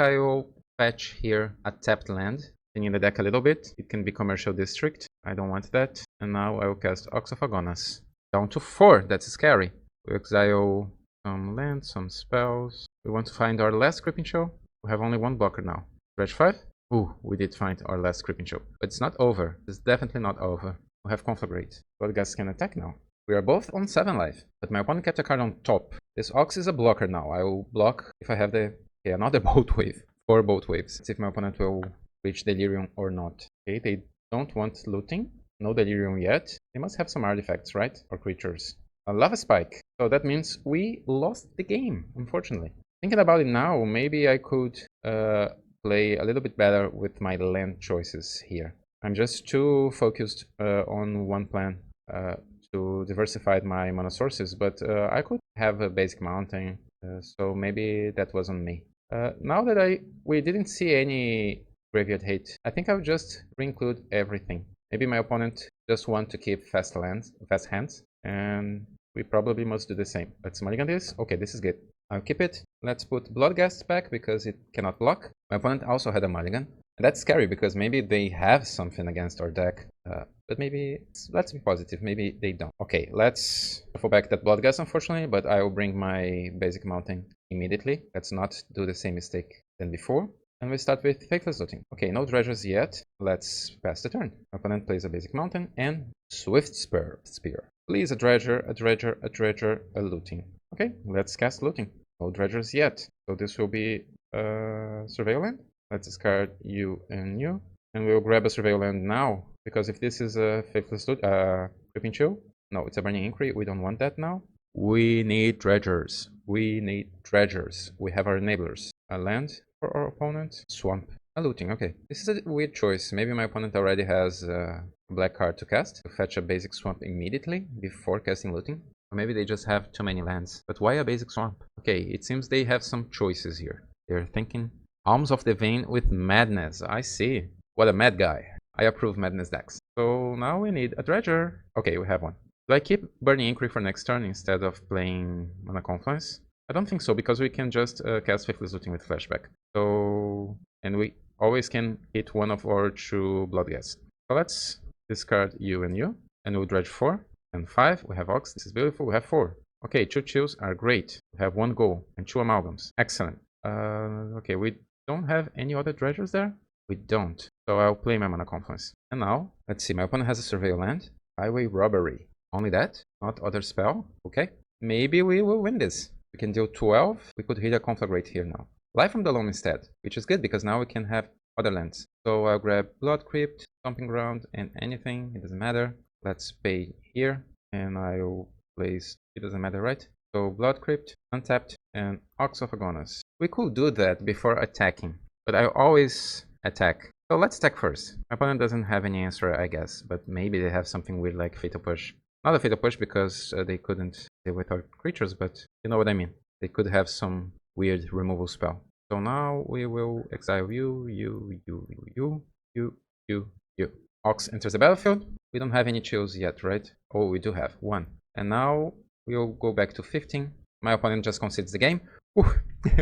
[SPEAKER 1] I will fetch here a tapped land. In the deck a little bit. It can be Commercial District. I don't want that. And now I will cast Ox of Agonas. Down to 4. That's scary. We exile some land, some spells. We want to find our last Creeping Show. We have only 1 blocker now. Dredge 5. Ooh, we did find our last Creeping Show. But it's not over. It's definitely not over. We have Conflagrate. Bloodghast can attack now. We are both on 7 life. But my opponent kept a card on top. This Ox is a blocker now. I will block if I have the... Okay, another Bolt Wave. 4 Bolt Waves. Let's see if my opponent will reach Delirium or not. Okay, they don't want Looting. No Delirium yet. They must have some artifacts, right? Or creatures. A Lava Spike. So that means we lost the game, unfortunately. Thinking about it now, maybe I could play a little bit better with my land choices here. I'm just too focused on one plan to diversify my mana sources, but I could have a basic mountain, so maybe that was on me. Now that we didn't see any graveyard hate, I think I'll just re-include everything. Maybe my opponent just want to keep fast hands, and we probably must do the same. Let's mulligan this. Okay, this is good. I'll keep it. Let's put Bloodghast back because it cannot block. My opponent also had a mulligan. And that's scary because maybe they have something against our deck. But maybe, let's be positive, maybe they don't. Okay, let's fall back that Bloodghast unfortunately, but I will bring my basic mountain immediately. Let's not do the same mistake than before. And we start with Faithless Looting. Okay, no dredgers yet. Let's pass the turn. My opponent plays a basic mountain and Swift Spear. Please, a dredger, a dredger, a dredger, a looting. Okay, let's cast Looting. No dredgers yet. So this will be Surveil Land. Let's discard you and you. And we'll grab a Surveil Land now. Because if this is a Faithless Loot, Creeping Chill. No, it's a Burning Inquiry. We don't want that now. We need dredgers. We need dredgers. We have our enablers. A land for our opponent. Swamp. A Looting. Okay. This is a weird choice. Maybe my opponent already has a black card to cast. To fetch a basic swamp immediately before casting Looting. maybe they just have too many lands. But why a basic swamp? Okay, it seems they have some choices here. They're thinking Alms of the Vein with Madness. I see. What a mad guy. I approve Madness decks. So now we need a Dredger. Okay, we have one. Do I keep Burning Inquiry for next turn instead of playing Mana Confluence? I don't think so, because we can just cast Faithless Looting with Flashback. So, and we always can hit one of our 2 Bloodghast. So let's discard you, and we'll dredge 4 and 5. We have Ox. This is beautiful. We have 4. Okay, 2 chills are great. We have 1 goal and 2 amalgams. Excellent. Okay, we don't have any other dredgers there. We don't. So I'll play my Mana Confluence. And now, let's see. My opponent has a Surveil land. Highway Robbery. Only that, not other spell. Okay, maybe we will win this. We can deal 12. We could hit a Conflagrate here now. Life from the Loam instead, which is good because now we can have other lands. So I'll grab Blood Crypt, Stomping Ground, and anything. It doesn't matter. Let's pay here, and I'll place. It doesn't matter, right? So Blood Crypt, untapped, and Ox of Agonas. We could do that before attacking, but I always attack. So let's attack first. My opponent doesn't have any answer, I guess, but maybe they have something weird like Fatal Push. Not a Fatal Push because they couldn't deal with our creatures, but you know what I mean. They could have some weird removal spell. So now we will exile you. Ox enters the battlefield. We don't have any chills yet, right? Oh, we do have 1. And now we'll go back to 15. My opponent just concedes the game.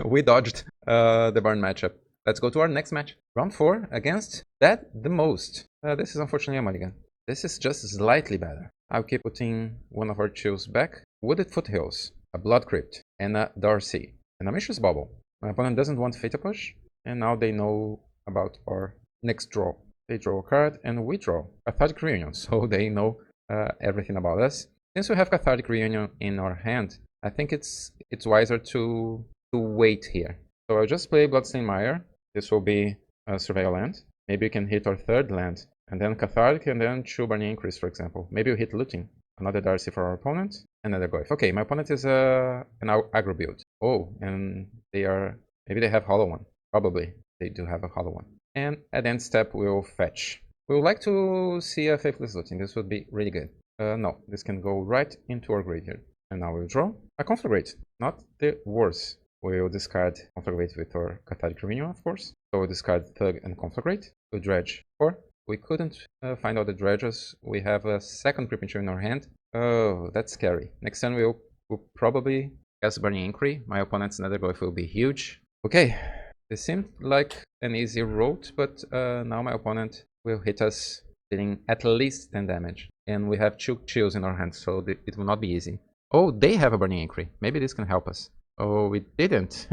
[SPEAKER 1] We dodged the burn matchup. Let's go to our next match. Round 4 against badthemost. This is unfortunately a mulligan. This is just slightly better. I'll keep putting one of our chills back. Wooded Foothills, a Blood Crypt, and a Darcy, and a Mishra's Bauble. My opponent doesn't want Fatal Push, and now they know about our next draw. They draw a card, and we draw Cathartic Reunion, so they know everything about us. Since we have Cathartic Reunion in our hand, I think it's wiser to wait here. So I'll just play Bloodstained Mire. This will be a Surveil land. Maybe we can hit our 3rd land, and then Cathartic, and then 2 Burning Increase, for example. Maybe we hit Looting. Another Darcy for our opponent, another Goyf. Okay, my opponent is an aggro build. Oh, and they are... maybe they have Hollow One. Probably they do have a Hollow One. And at end step, we'll fetch. We would like to see a Faithless Looting. This would be really good. No, this can go right into our graveyard. And now we'll draw a Conflagrate. Not the worst. We'll discard Conflagrate with our Cathartic Reunion, of course. So we'll discard Thug and Conflagrate. We'll dredge 4. We couldn't find all the dredges. We have a 2nd Creeping Chill in our hand. Oh, that's scary. Next turn we'll probably cast Burning Inquiry. My opponent's Nether Goyf will be huge. Okay, this seemed like an easy road, but now my opponent will hit us, dealing at least 10 damage. And we have 2 chills in our hand, so it will not be easy. Oh, they have a Burning Inquiry. Maybe this can help us. Oh, we didn't.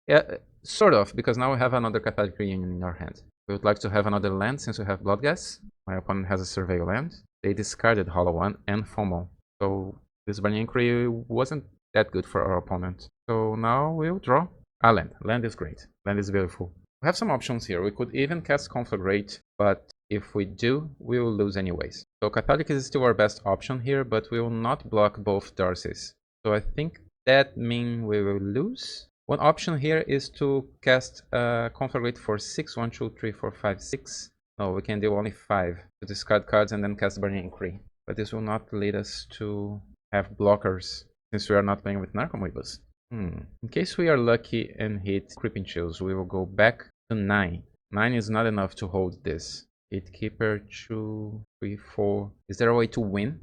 [SPEAKER 1] Yeah, sort of, because now we have another Cathartic Reunion in our hand. We would like to have another land since we have Bloodghast. My opponent has a Surveil land. They discarded Hollow One and FOMO. So this Burning Inquiry wasn't that good for our opponent. So now we'll draw a land. Land is great. Land is beautiful. We have some options here. We could even cast Conflagrate, but if we do, we will lose anyways. So Cathartic is still our best option here, but we will not block both Darcies. So I think that means we will lose. One option here is to cast Conflagrate for 6. 1, 2, 3, 4, 5, 6. No, we can do only 5 to discard cards and then cast Burning Inquiry. But this will not lead us to have blockers since we are not playing with Narcomoebus. In case we are lucky and hit Creeping Chills, we will go back to 9. 9 is not enough to hold this. Gatekeeper, 2, 3, 4. Is there a way to win?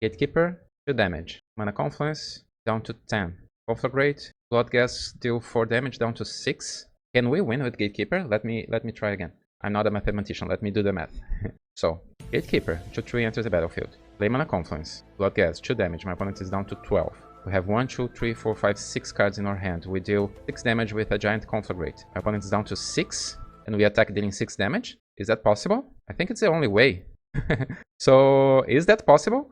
[SPEAKER 1] Gatekeeper, 2 damage. Mana Confluence, down to 10. Conflagrate, Bloodghast, deal 4 damage, down to 6. Can we win with Gatekeeper? Let me try again. I'm not a mathematician, let me do the math. So, Gatekeeper, 2/3 enters the battlefield. Play Mana Confluence, Bloodghast, 2 damage. My opponent is down to 12. We have 1, 2, 3, 4, 5, 6 cards in our hand. We deal 6 damage with a giant Conflagrate. My opponent is down to 6, and we attack dealing 6 damage. Is that possible? I think it's the only way. So, is that possible?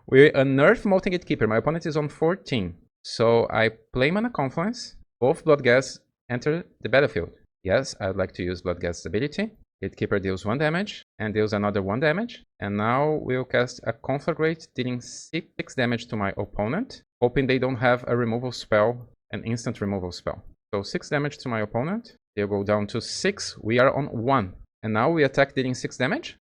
[SPEAKER 1] We unearth Molten Gatekeeper. My opponent is on 14. So, I play Mana Confluence. Both Bloodghast enter the battlefield. Yes, I would like to use Bloodghast's ability. Gatekeeper deals 1 damage and deals another 1 damage. And now we'll cast a Conflagrate, dealing 6 damage to my opponent, hoping they don't have a removal spell, an instant removal spell. So 6 damage to my opponent. They'll go down to 6. We are on 1. And now we attack dealing 6 damage?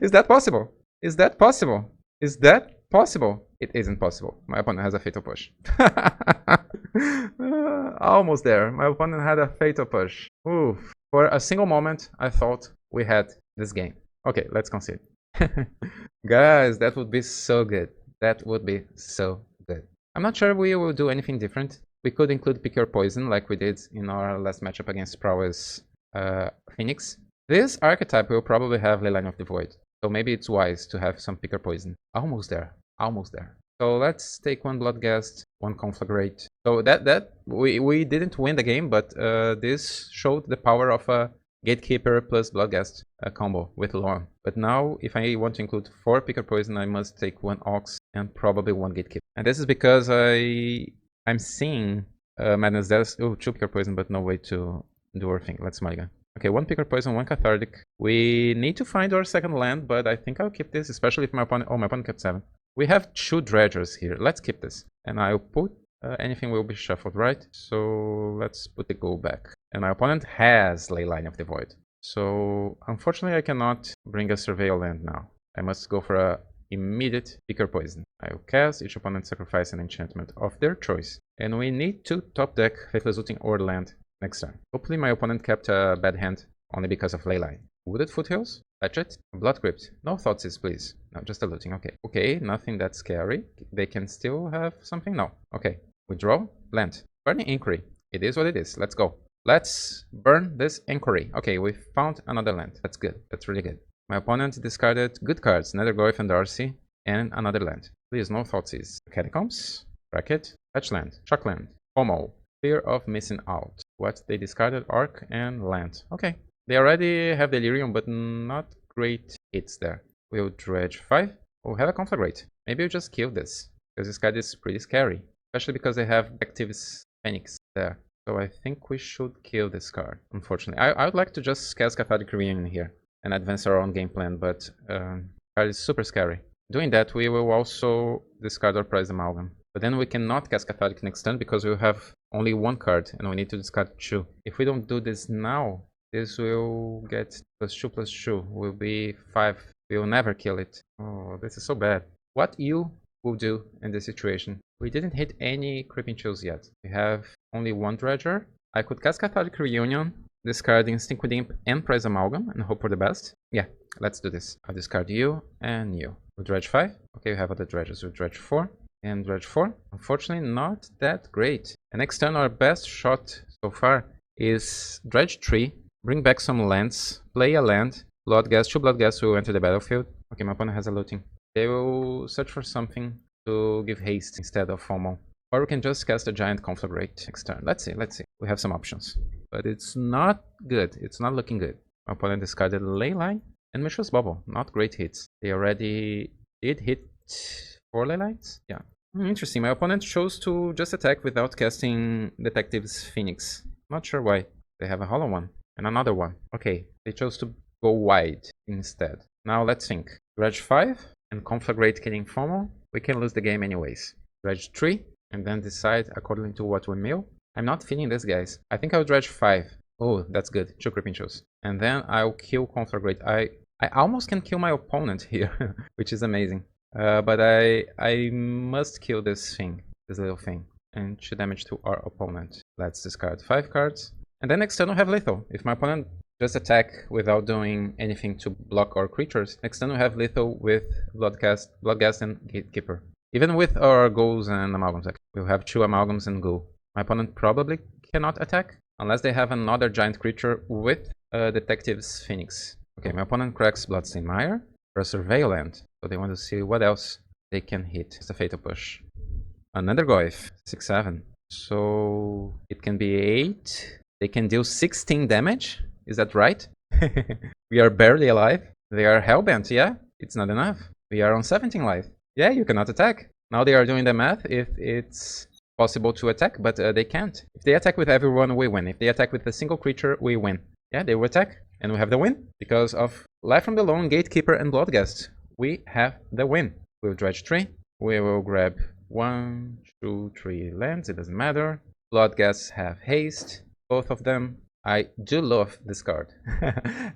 [SPEAKER 1] Is that possible? Is that possible? Is that possible? It isn't possible. My opponent has a fatal push. Almost there. My opponent had a fatal push. Oof. For a single moment, I thought we had this game. Okay, let's concede. Guys, that would be so good. That would be so good. I'm not sure we will do anything different. We could include Pick Your Poison like we did in our last matchup against Prowess Phoenix. This archetype will probably have Leyline of the Void. So maybe it's wise to have some Pick Your Poison. Almost there. Almost there. So let's take one Bloodghast, one Conflagrate. So we didn't win the game, but this showed the power of a Gatekeeper plus Bloodghast combo with Lorne. But now, if I want to include 4 Pick Your Poison, I must take 1 Ox and probably 1 Gatekeeper. And this is because I'm seeing Madness Death. Oh, 2 Pick Your Poison, but no way to do our thing. Let's mulligan. Okay, 1 Pick Your Poison, 1 Cathartic. We need to find our second land, but I think I'll keep this, especially if my opponent... Oh, my opponent kept 7. We have 2 Dredgers here. Let's keep this. And I'll put... anything will be shuffled, right? So let's put the gold back. And my opponent has Leyline of the Void. So unfortunately I cannot bring a Surveil land now. I must go for a immediate Pick Your Poison. I will cast, each opponent sacrifice an enchantment of their choice. And we need to top deck Faithless Looting or land next turn. Hopefully my opponent kept a bad hand only because of Leyline. Wooded Foothills? Fetch it. Blood Crypt. No Thoughtseize, please. No, just a looting. Okay. Okay, nothing that scary. They can still have something? No. Okay. Withdraw. Land. Burning Inquiry. It is what it is. Let's go. Let's burn this Inquiry. Okay, we found another land. That's good. That's really good. My opponent discarded good cards. Nethergoyf and Darcy. And another land. Please, no Thoughtseize. Catacombs. Bracket. Fetch land. Shock land. FOMO. Fear of missing out. What they discarded? Arc and land. Okay. They already have Delirium, but not great hits there. We'll dredge 5. We'll have a Conflagrate. Maybe we'll just kill this, because this card is pretty scary. Especially because they have Active's Phoenix there. So I think we should kill this card, unfortunately. I would like to just cast Cathartic Reunion here and advance our own game plan, but card is super scary. Doing that, we will also discard our Prize Amalgam. But then we cannot cast Cathartic next turn because we will have only 1 card and we need to discard 2. If we don't do this now, this will get +2/+2, will be 5. We will never kill it. Oh, this is so bad. What you will do in this situation? We didn't hit any Creeping Chills yet. We have only 1 Dredger. I could cast Cathartic Reunion, discard Instinct with Imp and Prize Amalgam and hope for the best. Yeah, let's do this. I'll discard you and you. We'll dredge 5. Okay, we have other dredges. We'll dredge 4 and dredge 4. Unfortunately, not that great. And next turn, our best shot so far is dredge 3. Bring back some lands, play a land, Bloodghast, 2 Bloodghasts will enter the battlefield. Okay, my opponent has a looting. They will search for something to give haste instead of FOMO. Or we can just cast a giant Conflagrate next turn. Let's see. We have some options. But it's not good. It's not looking good. My opponent discarded Leyline and Mishra's Bubble. Not great hits. They already did hit 4 Leylines? Yeah. Interesting. My opponent chose to just attack without casting Detective's Phoenix. Not sure why. They have a hollow one. And another one. Okay, they chose to go wide instead. Now let's think. Dredge 5 and Conflagrate killing FOMO. We can lose the game anyways. Dredge 3 and then decide according to what we mill. I'm not feeling this, guys. I think I'll dredge 5. Oh, that's good. 2 Creeping Chills. And then I'll kill Conflagrate. I almost can kill my opponent here, which is amazing. But I must kill this thing, this little thing, and 2 damage to our opponent. Let's discard 5 cards. And then next turn we have lethal. If my opponent just attack without doing anything to block our creatures, next turn we have lethal with Bloodghast and Gatekeeper. Even with our ghouls and amalgams, we'll have 2 amalgams and ghoul. My opponent probably cannot attack unless they have another giant creature with Detective's Phoenix. Okay, my opponent cracks Bloodstained Mire for a Surveil land, so they want to see what else they can hit. It's a Fatal Push. Another Goyf, 6/7. So it can be 8. They can deal 16 damage. Is that right? We are barely alive. They are hellbent, yeah? It's not enough. We are on 17 life. Yeah, you cannot attack. Now they are doing the math if it's possible to attack, but they can't. If they attack with everyone, we win. If they attack with a single creature, we win. Yeah, they will attack, and we have the win. Because of Life from the Lone, Gatekeeper, and Bloodghast, we have the win. We'll dredge 3. We will grab 1, 2, 3 lands, it doesn't matter. Bloodghasts have haste, both of them. I do love this card.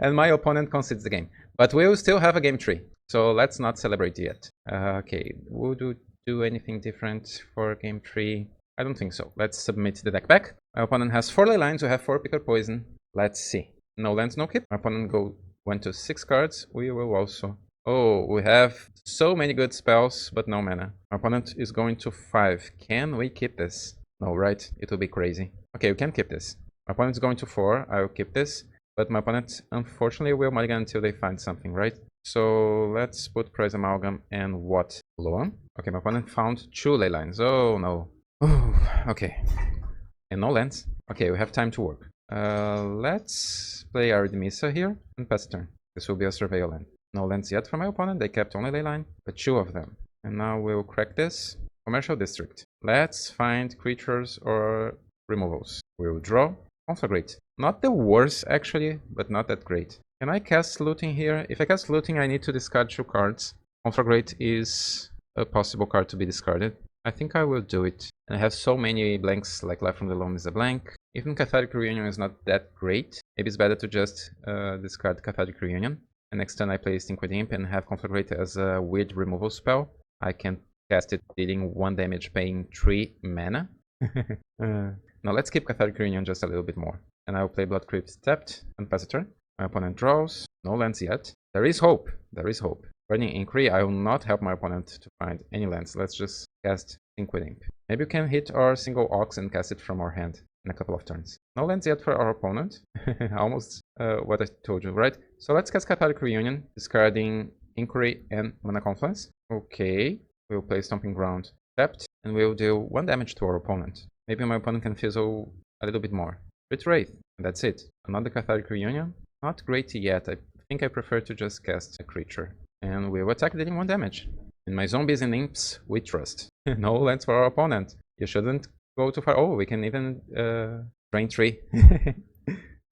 [SPEAKER 1] And my opponent concedes the game. But we'll still have a game 3. So let's not celebrate yet. Okay, would we do anything different for game 3? I don't think so. Let's submit the deck back. My opponent has 4 ley lines. We have 4 picker poison. Let's see. No lands, no keep. My opponent went to 6 cards. We will also... Oh, we have so many good spells, but no mana. My opponent is going to 5. Can we keep this? No, right? It will be crazy. Okay, we can keep this. My opponent is going to 4. I will keep this. But my opponent, unfortunately, will mulligan until they find something, right? So let's put Prowess Amalgam and what? Loan? Okay, my opponent found 2 ley lines. Oh, no. Okay. And no lands. Okay, we have time to work. Let's play Artemisa here and pass the turn. This will be a surveil land. No lands yet for my opponent. They kept only ley line, but 2 of them. And now we'll crack this. Commercial district. Let's find creatures or removals. We'll draw. Conflagrate. Not the worst actually, but not that great. Can I cast Looting here? If I cast Looting, I need to discard 2 cards. Conflagrate is a possible card to be discarded. I think I will do it. And I have so many blanks, like Life from the Loam is a blank. Even Cathartic Reunion is not that great. Maybe it's better to just discard Cathartic Reunion. And next turn I play Stink with Imp and have Conflagrate as a weird removal spell. I can cast it dealing 1 damage, paying 3 mana. Now let's keep Cathartic Reunion just a little bit more. And I will play Blood Crypt tapped and pass a turn. My opponent draws. No lands yet. There is hope. There is hope. Burning Inquiry, I will not help my opponent to find any lands. Let's just cast Stink with Imp. Maybe we can hit our single Ox and cast it from our hand in a couple of turns. No lands yet for our opponent. Almost what I told you, right? So let's cast Cathartic Reunion, discarding Inquiry and Mana Confluence. Okay, we'll play Stomping Ground tapped, and we'll deal 1 damage to our opponent. Maybe my opponent can fizzle a little bit more. With Wraith, and that's it. Another Cathartic Reunion. Not great yet. I think I prefer to just cast a creature. And we'll attack dealing 1 damage. In my zombies and imps, we trust. No lands for our opponent. You shouldn't go too far. Oh, we can even drain 3.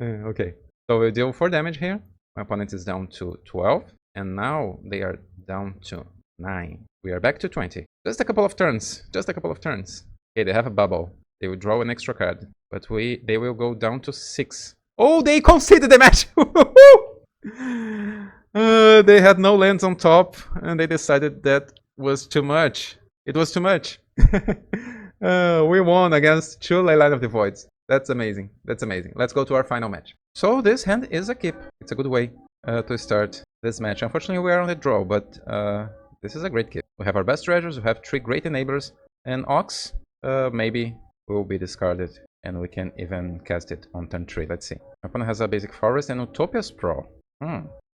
[SPEAKER 1] Okay, so we'll deal 4 damage here. My opponent is down to 12. And now they are down to 9. We are back to 20. Just a couple of turns. Just a couple of turns. Okay, they have a bubble. They will draw an extra card. But they will go down to 6. Oh, they conceded the match! They had no lands on top, and they decided that was too much. It was too much. We won against 2 Leyline of the Voids. That's amazing. That's amazing. Let's go to our final match. So this hand is a keep. It's a good way to start this match. Unfortunately, we are on the draw, but this is a great keep. We have our best treasures, we have 3 great enablers, and Ox maybe will be discarded, and we can even cast it on turn 3. Let's see. My opponent has a basic forest and Utopia Sprawl.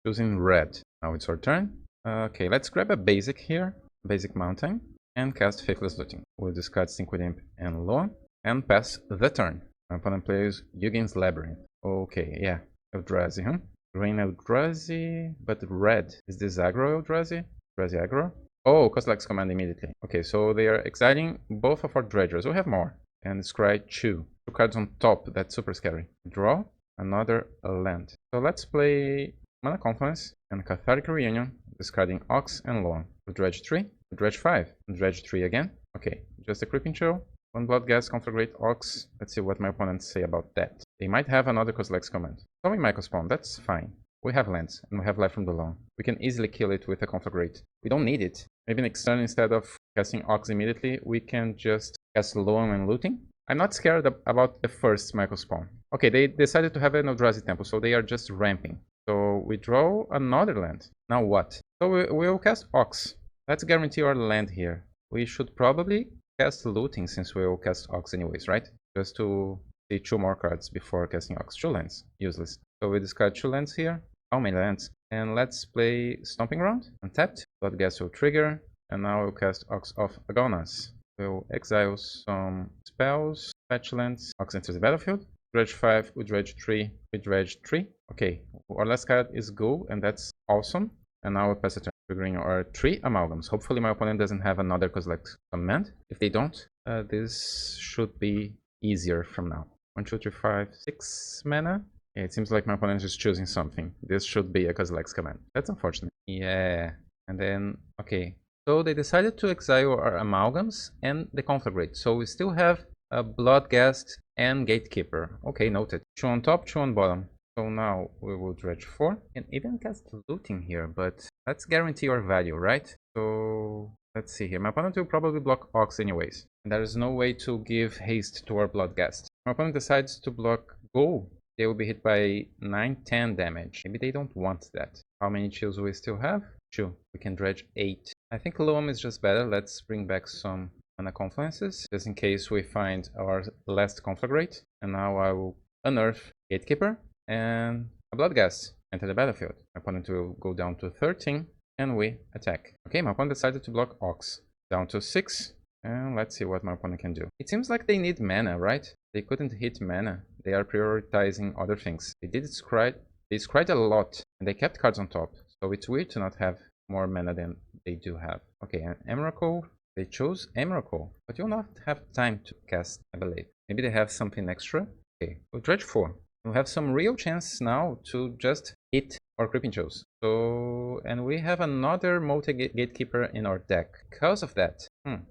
[SPEAKER 1] Choosing red. Now it's our turn. Okay, let's grab a basic here, basic mountain, and cast Faithless Looting. We'll discard Stink with Imp and Loan, and pass the turn. My opponent plays Yugin's Labyrinth. Okay, yeah, Eldrazi, huh? Green Eldrazi, but red. Is this aggro Eldrazi? Eldrazi aggro? Oh, Kozilek's command immediately. Okay, so they are exiling both of our dredgers. We have more. And scry 2. 2 cards on top. That's super scary. Draw another land. So let's play Mana Confluence and Cathartic Reunion, discarding Ox and Loan. We dredge 3, we dredge 5, we dredge 3 again. Okay, just a Creeping Chill, 1 Bloodghast, Conflagrate, Ox. Let's see what my opponents say about that. They might have another Kozilek's command. So we Micro Spawn, that's fine. We have lands, and we have Life from the Loam. We can easily kill it with a Conflagrate. We don't need it. Maybe next turn, instead of casting Ox immediately, we can just cast Loam and Looting. I'm not scared about the first Micro Spawn. Okay, they decided to have an Eldrazi Temple, so they are just ramping. So we draw another land. Now what? So we'll cast Ox. Let's guarantee our land here. We should probably cast Looting since we'll cast Ox anyways, right? Just to see 2 more cards before casting Ox. 2 lands. Useless. So we discard 2 lands here. How many lands? And let's play Stomping Ground. Untapped. Bloodghast will trigger. And now we'll cast Ox of Agonas. We'll exile some spells. Fetch lands. Ox enters the battlefield. Dredge 5, we dredge 3, we dredge 3. Okay, our last card is Go, and that's awesome. And now we'll pass a turn, triggering our 3 Amalgams. Hopefully my opponent doesn't have another Kozilek's command. If they don't, this should be easier from now. 1, 2, 3, 5, 6 mana. Yeah, it seems like my opponent is choosing something. This should be a Kozilek's command. That's unfortunate. Yeah, and then, okay. So they decided to exile our Amalgams and the Conflagrate. So we still have a Bloodghast, and Gatekeeper. Okay, noted. 2 on top, 2 on bottom. So now we will dredge 4 and even cast Looting here, but let's guarantee our value, right? So let's see here. My opponent will probably block Ox anyways. And there is no way to give haste to our Bloodghast. My opponent decides to block Go. They will be hit by 9-10 damage. Maybe they don't want that. How many chills do we still have? 2. We can dredge 8. I think Loam is just better. Let's bring back some mana confluences, just in case we find our last conflagrate. And now I will unearth Gatekeeper and a Bloodghast. Enter the battlefield. My opponent will go down to 13 and we attack. Okay, my opponent decided to block Ox. Down to 6. And let's see what my opponent can do. It seems like they need mana, right? They couldn't hit mana. They are prioritizing other things. They scryed a lot and they kept cards on top. So it's weird to not have more mana than they do have. Okay, and Emrakul. They chose Emrakul, but you'll not have time to cast, I believe. Maybe they have something extra. Okay, we'll dredge 4. We'll have some real chance now to just hit our Creeping Chills. So, and we have another multi-gatekeeper in our deck. Because of that,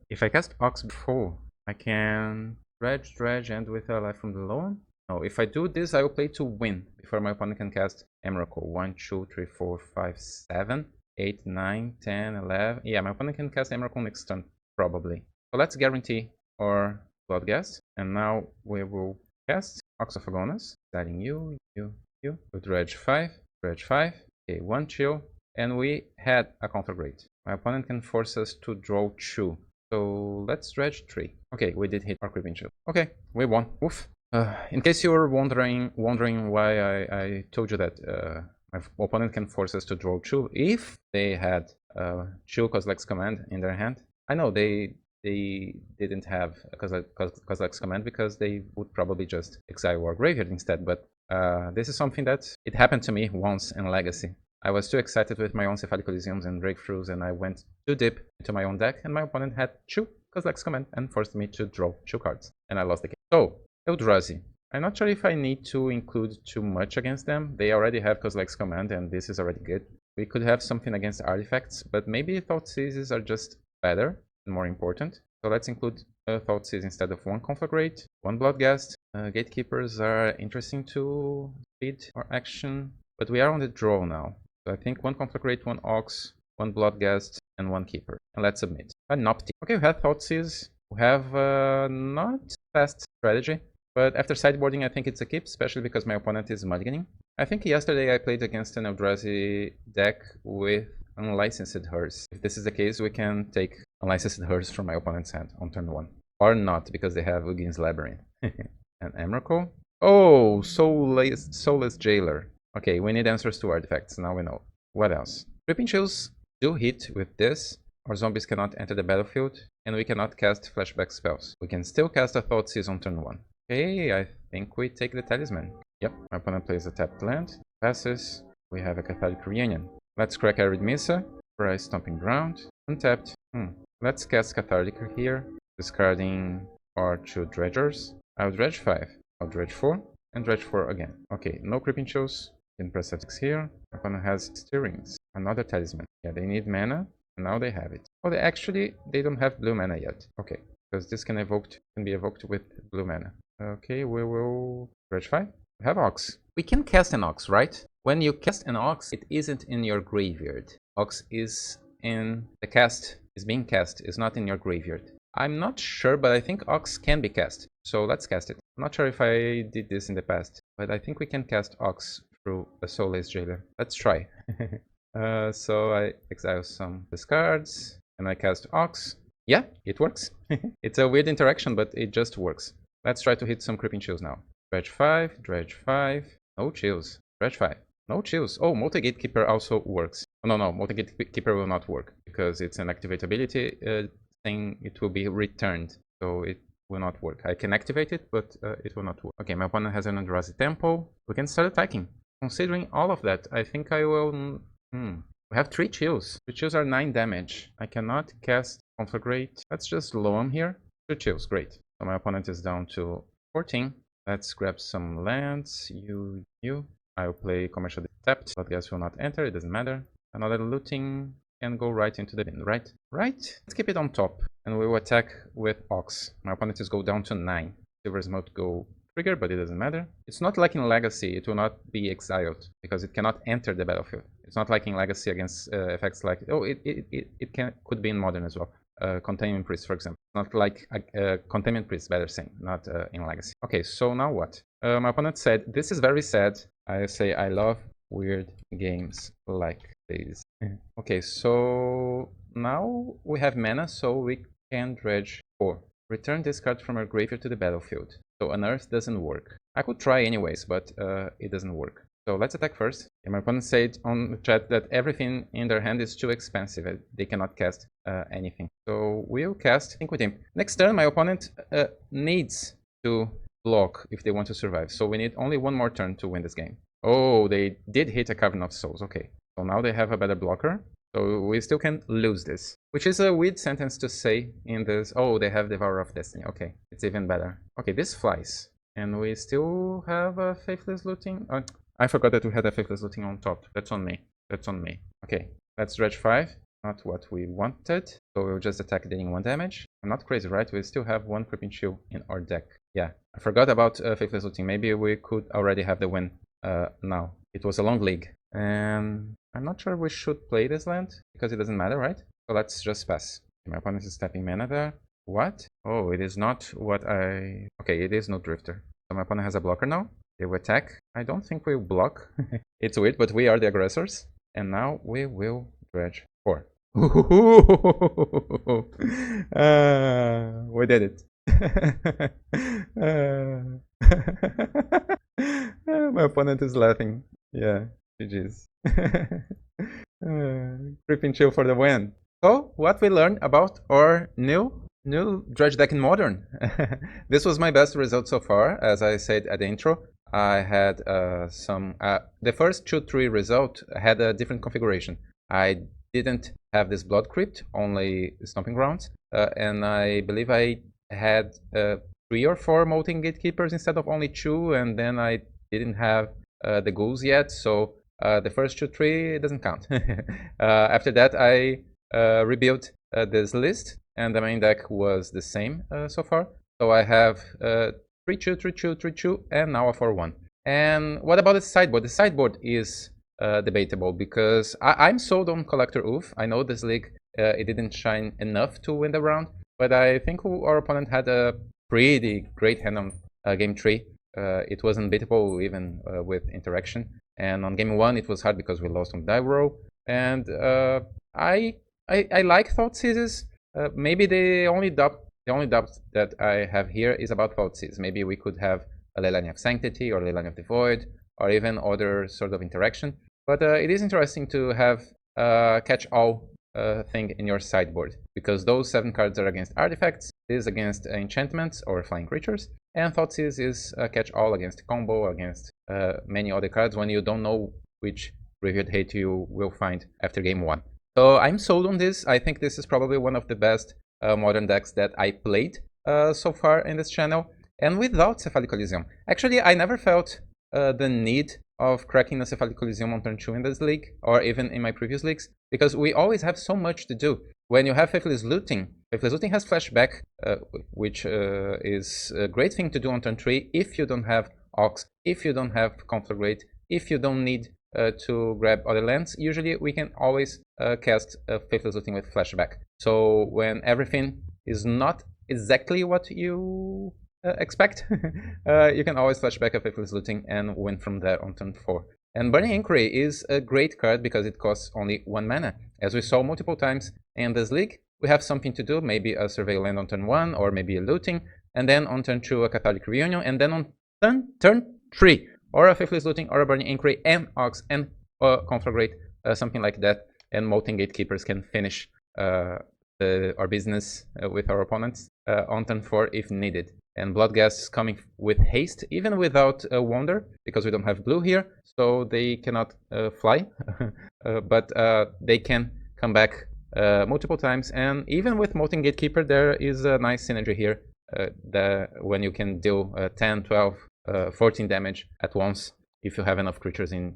[SPEAKER 1] if I cast Ox before, I can dredge, and with a life from the loan. No, if I do this, I will play to win before my opponent can cast Emrakul. 1, 2, 3, 4, 5, 7, 8, 9, 10, 11. Yeah, my opponent can cast Emrakul next turn, probably. So let's guarantee our Bloodghast. And now we will cast Ox of Agonas. Starting you. We'll dredge 5. Okay, 1 chill. And we had a conflagrate. My opponent can force us to draw 2. So let's dredge 3. Okay, we did hit our Creeping Chill. Okay, we won. Oof. In case you were wondering why I told you that my opponent can force us to draw 2 if they had Chill Kozilek's Command in their hand. I know they didn't have Kozilek's Command because they would probably just exile our graveyard instead, but this is something that it happened to me once in Legacy. I was too excited with my own Cephalic Elysiums and Breakthroughs, and I went too deep into my own deck, and my opponent had 2 Kozilek's Command and forced me to draw 2 cards, and I lost the game. So, Eldrazi. I'm not sure if I need to include too much against them. They already have Kozilek's Command, and this is already good. We could have something against artifacts, but maybe Thoughtseizes are just better and more important. So let's include Thoughtseize instead of 1 Conflagrate, 1 Bloodghast. Gatekeepers are interesting to speed our action, but we are on the draw now. So I think 1 Conflagrate, 1 Ox, 1 Bloodghast, and 1 Keeper. And let's submit. A Nopti. Okay, we have Thoughtseize. We have not fast strategy, but after sideboarding I think it's a keep, especially because my opponent is mulliganing. I think yesterday I played against an Eldrazi deck with Unlicensed Hearse. If this is the case, we can take Unlicensed Hearse from my opponent's hand on turn 1. Or not, because they have Ugin's Labyrinth. And Emrakul. Oh, Soulless Jailer. Okay, we need answers to artifacts, now we know. What else? Creeping Chills do hit with this. Our zombies cannot enter the battlefield, and we cannot cast flashback spells. We can still cast a Thoughtseize on turn 1. Okay, I think we take the Talisman. Yep, my opponent plays a tapped land, passes, we have a Cathartic Reunion. Let's crack Arid Mesa, try Stomping Ground, untapped. Let's cast Cathartic here, discarding our 2 dredgers. I'll dredge 5, I'll dredge 4, and dredge 4 again. Okay, no Creeping Chills, can press F6 here. My opponent has Stirrings, another Talisman. Yeah, they need mana, and now they have it. Oh, they don't have blue mana yet. Okay, because this can be evoked with blue mana. Okay, we will dredge 5. We have Ox. We can cast an Ox, right? When you cast an Ox, it isn't in your graveyard. Ox is in the cast, is being cast, is not in your graveyard. I'm not sure, but I think Ox can be cast. So let's cast it. I'm not sure if I did this in the past, but I think we can cast Ox through a Soulless Jailer. Let's try. So I exile some discards, and I cast Ox. Yeah, it works. It's a weird interaction, but it just works. Let's try to hit some Creeping Chills now. Dredge 5, no chills. Dredge 5, no chills. Oh, Multi-Gatekeeper also works. Oh, no, Multi-Gatekeeper will not work, because it's an activate ability thing. It will be returned, so it will not work. I can activate it, but it will not work. Okay, my opponent has an Eldrazi Temple. We can start attacking. Considering all of that, I think I will... We have 3 chills. 3 chills are 9 damage. I cannot cast Conflagrate. Let's just Loam here. 2 chills, great. So my opponent is down to 14. Let's grab some lands. I will play Commercial Tapped, but guess will not enter, it doesn't matter. Another Looting, and go right into the bin, right? Right? Let's keep it on top, and we will attack with Ox. My opponent is go down to 9. Silver's mode go trigger, but it doesn't matter. It's not like in Legacy, it will not be exiled, because it cannot enter the battlefield. It's not like in Legacy against effects like... Oh, it could be in Modern as well. Containment Priest, for example. Not like Containment Priest, better saying, not in Legacy. Okay, so now what? My opponent said, this is very sad. I say, I love weird games like this. Okay, so now we have mana, so we can dredge 4. Return this card from our graveyard to the battlefield. So Unearth doesn't work. I could try anyways, but it doesn't work. So let's attack first. And my opponent said on the chat that everything in their hand is too expensive. They cannot cast anything. So we'll cast Think with him. Next turn, my opponent needs to block if they want to survive. So we need only one more turn to win this game. Oh, they did hit a Cavern of Souls. Okay. So now they have a better blocker. So we still can lose this. Which is a weird sentence to say in this. Oh, they have Devourer of Destiny. Okay. It's even better. Okay, this flies. And we still have a Faithless Looting. I forgot that we had a Faithless Looting on top. That's on me. That's on me. Okay. Let's dredge 5. Not what we wanted. So we'll just attack dealing 1 damage. I'm not crazy, right? We still have 1 Creeping Chill in our deck. Yeah. I forgot about Faithless Looting. Maybe we could already have the win now. It was a long league. And I'm not sure we should play this land because it doesn't matter, right? So let's just pass. My opponent is tapping mana there. What? Oh, it is not what I... Okay, it is no Drifter. So my opponent has a blocker now. They will attack. I don't think we'll block. It's weird, but we are the aggressors. And now we will dredge 4. We did it. My opponent is laughing. Yeah, GG's. Creeping Chill for the win. So, what we learned about our new dredge deck in Modern. This was my best result so far, as I said at the intro. I had the first 2-3 result had a different configuration. I didn't have this Blood Crypt, only Stomping Grounds, and I believe I had 3 or 4 Molten Gatekeepers instead of only 2, and then I didn't have the ghouls yet, so the first 2-3 doesn't count. After that, I rebuilt this list, and the main deck was the same so far. So I have 3-2, 3-2, 3-2, and now a 4-1. And what about the sideboard? The sideboard is debatable because I'm sold on Collector Oof. I know this league it didn't shine enough to win the round, but I think our opponent had a pretty great hand on game 3. It was unbeatable even with interaction. And on game 1 it was hard because we lost on die roll. And I like Thoughtseize. Maybe the only doubt that I have here is about Thoughtseize. Maybe we could have a Leilani of Sanctity or Leilani of the Void or even other sort of interaction. But it is interesting to have catch-all thing in your sideboard, because those 7 cards are against artifacts, this is against enchantments or flying creatures, and Thoughtseize is a catch-all against combo, against many other cards when you don't know which graveyard hate you will find after game 1. So I'm sold on this. I think this is probably one of the best modern decks that I played so far in this channel, and without Cephalic Coliseum. Actually, I never felt the need of cracking the Cephalic Coliseum on turn 2 in this league, or even in my previous leagues, because we always have so much to do. When you have Faithless Looting has Flashback, which is a great thing to do on turn 3 if you don't have Ox, if you don't have Conflagrate, if you don't need to grab other lands. Usually we can always cast Faithless Looting with Flashback. So when everything is not exactly what you expect, you can always flashback a Faithless Looting and win from there on turn 4. And Burning Inquiry is a great card because it costs only 1 mana. As we saw multiple times in this league, we have something to do, maybe a Surveil land on turn 1, or maybe a Looting, and then on turn 2 a Cathartic Reunion, and then on turn 3, or a Faithless Looting, or a Burning Inquiry, and Ox, and Conflagrate, something like that, and Molten Gatekeepers can finish our business with our opponents on turn 4 if needed. And Bloodghast coming with haste, even without a Wonder, because we don't have blue here, so they cannot fly, but they can come back multiple times. And even with Molten Gatekeeper, there is a nice synergy here, when you can deal 10, 12, 14 damage at once if you have enough creatures in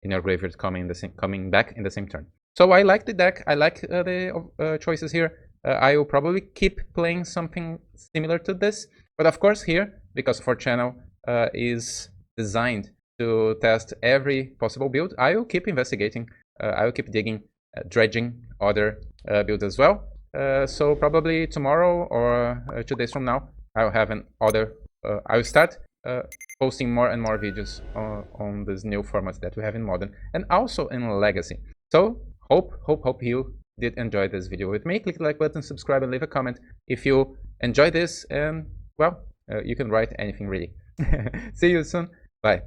[SPEAKER 1] your graveyard coming back in the same turn. So I like the deck. I like the choices here. I will probably keep playing something similar to this. But of course here, because 4channel is designed to test every possible build, I will keep investigating. I will keep digging, dredging other builds as well. So probably tomorrow or 2 days from now, I'll have I'll start posting more and more videos on this new format that we have in Modern and also in Legacy. So hope you did enjoy this video with me. Click the like button, subscribe, and leave a comment if you enjoy this. And well, you can write anything really. See you soon. Bye.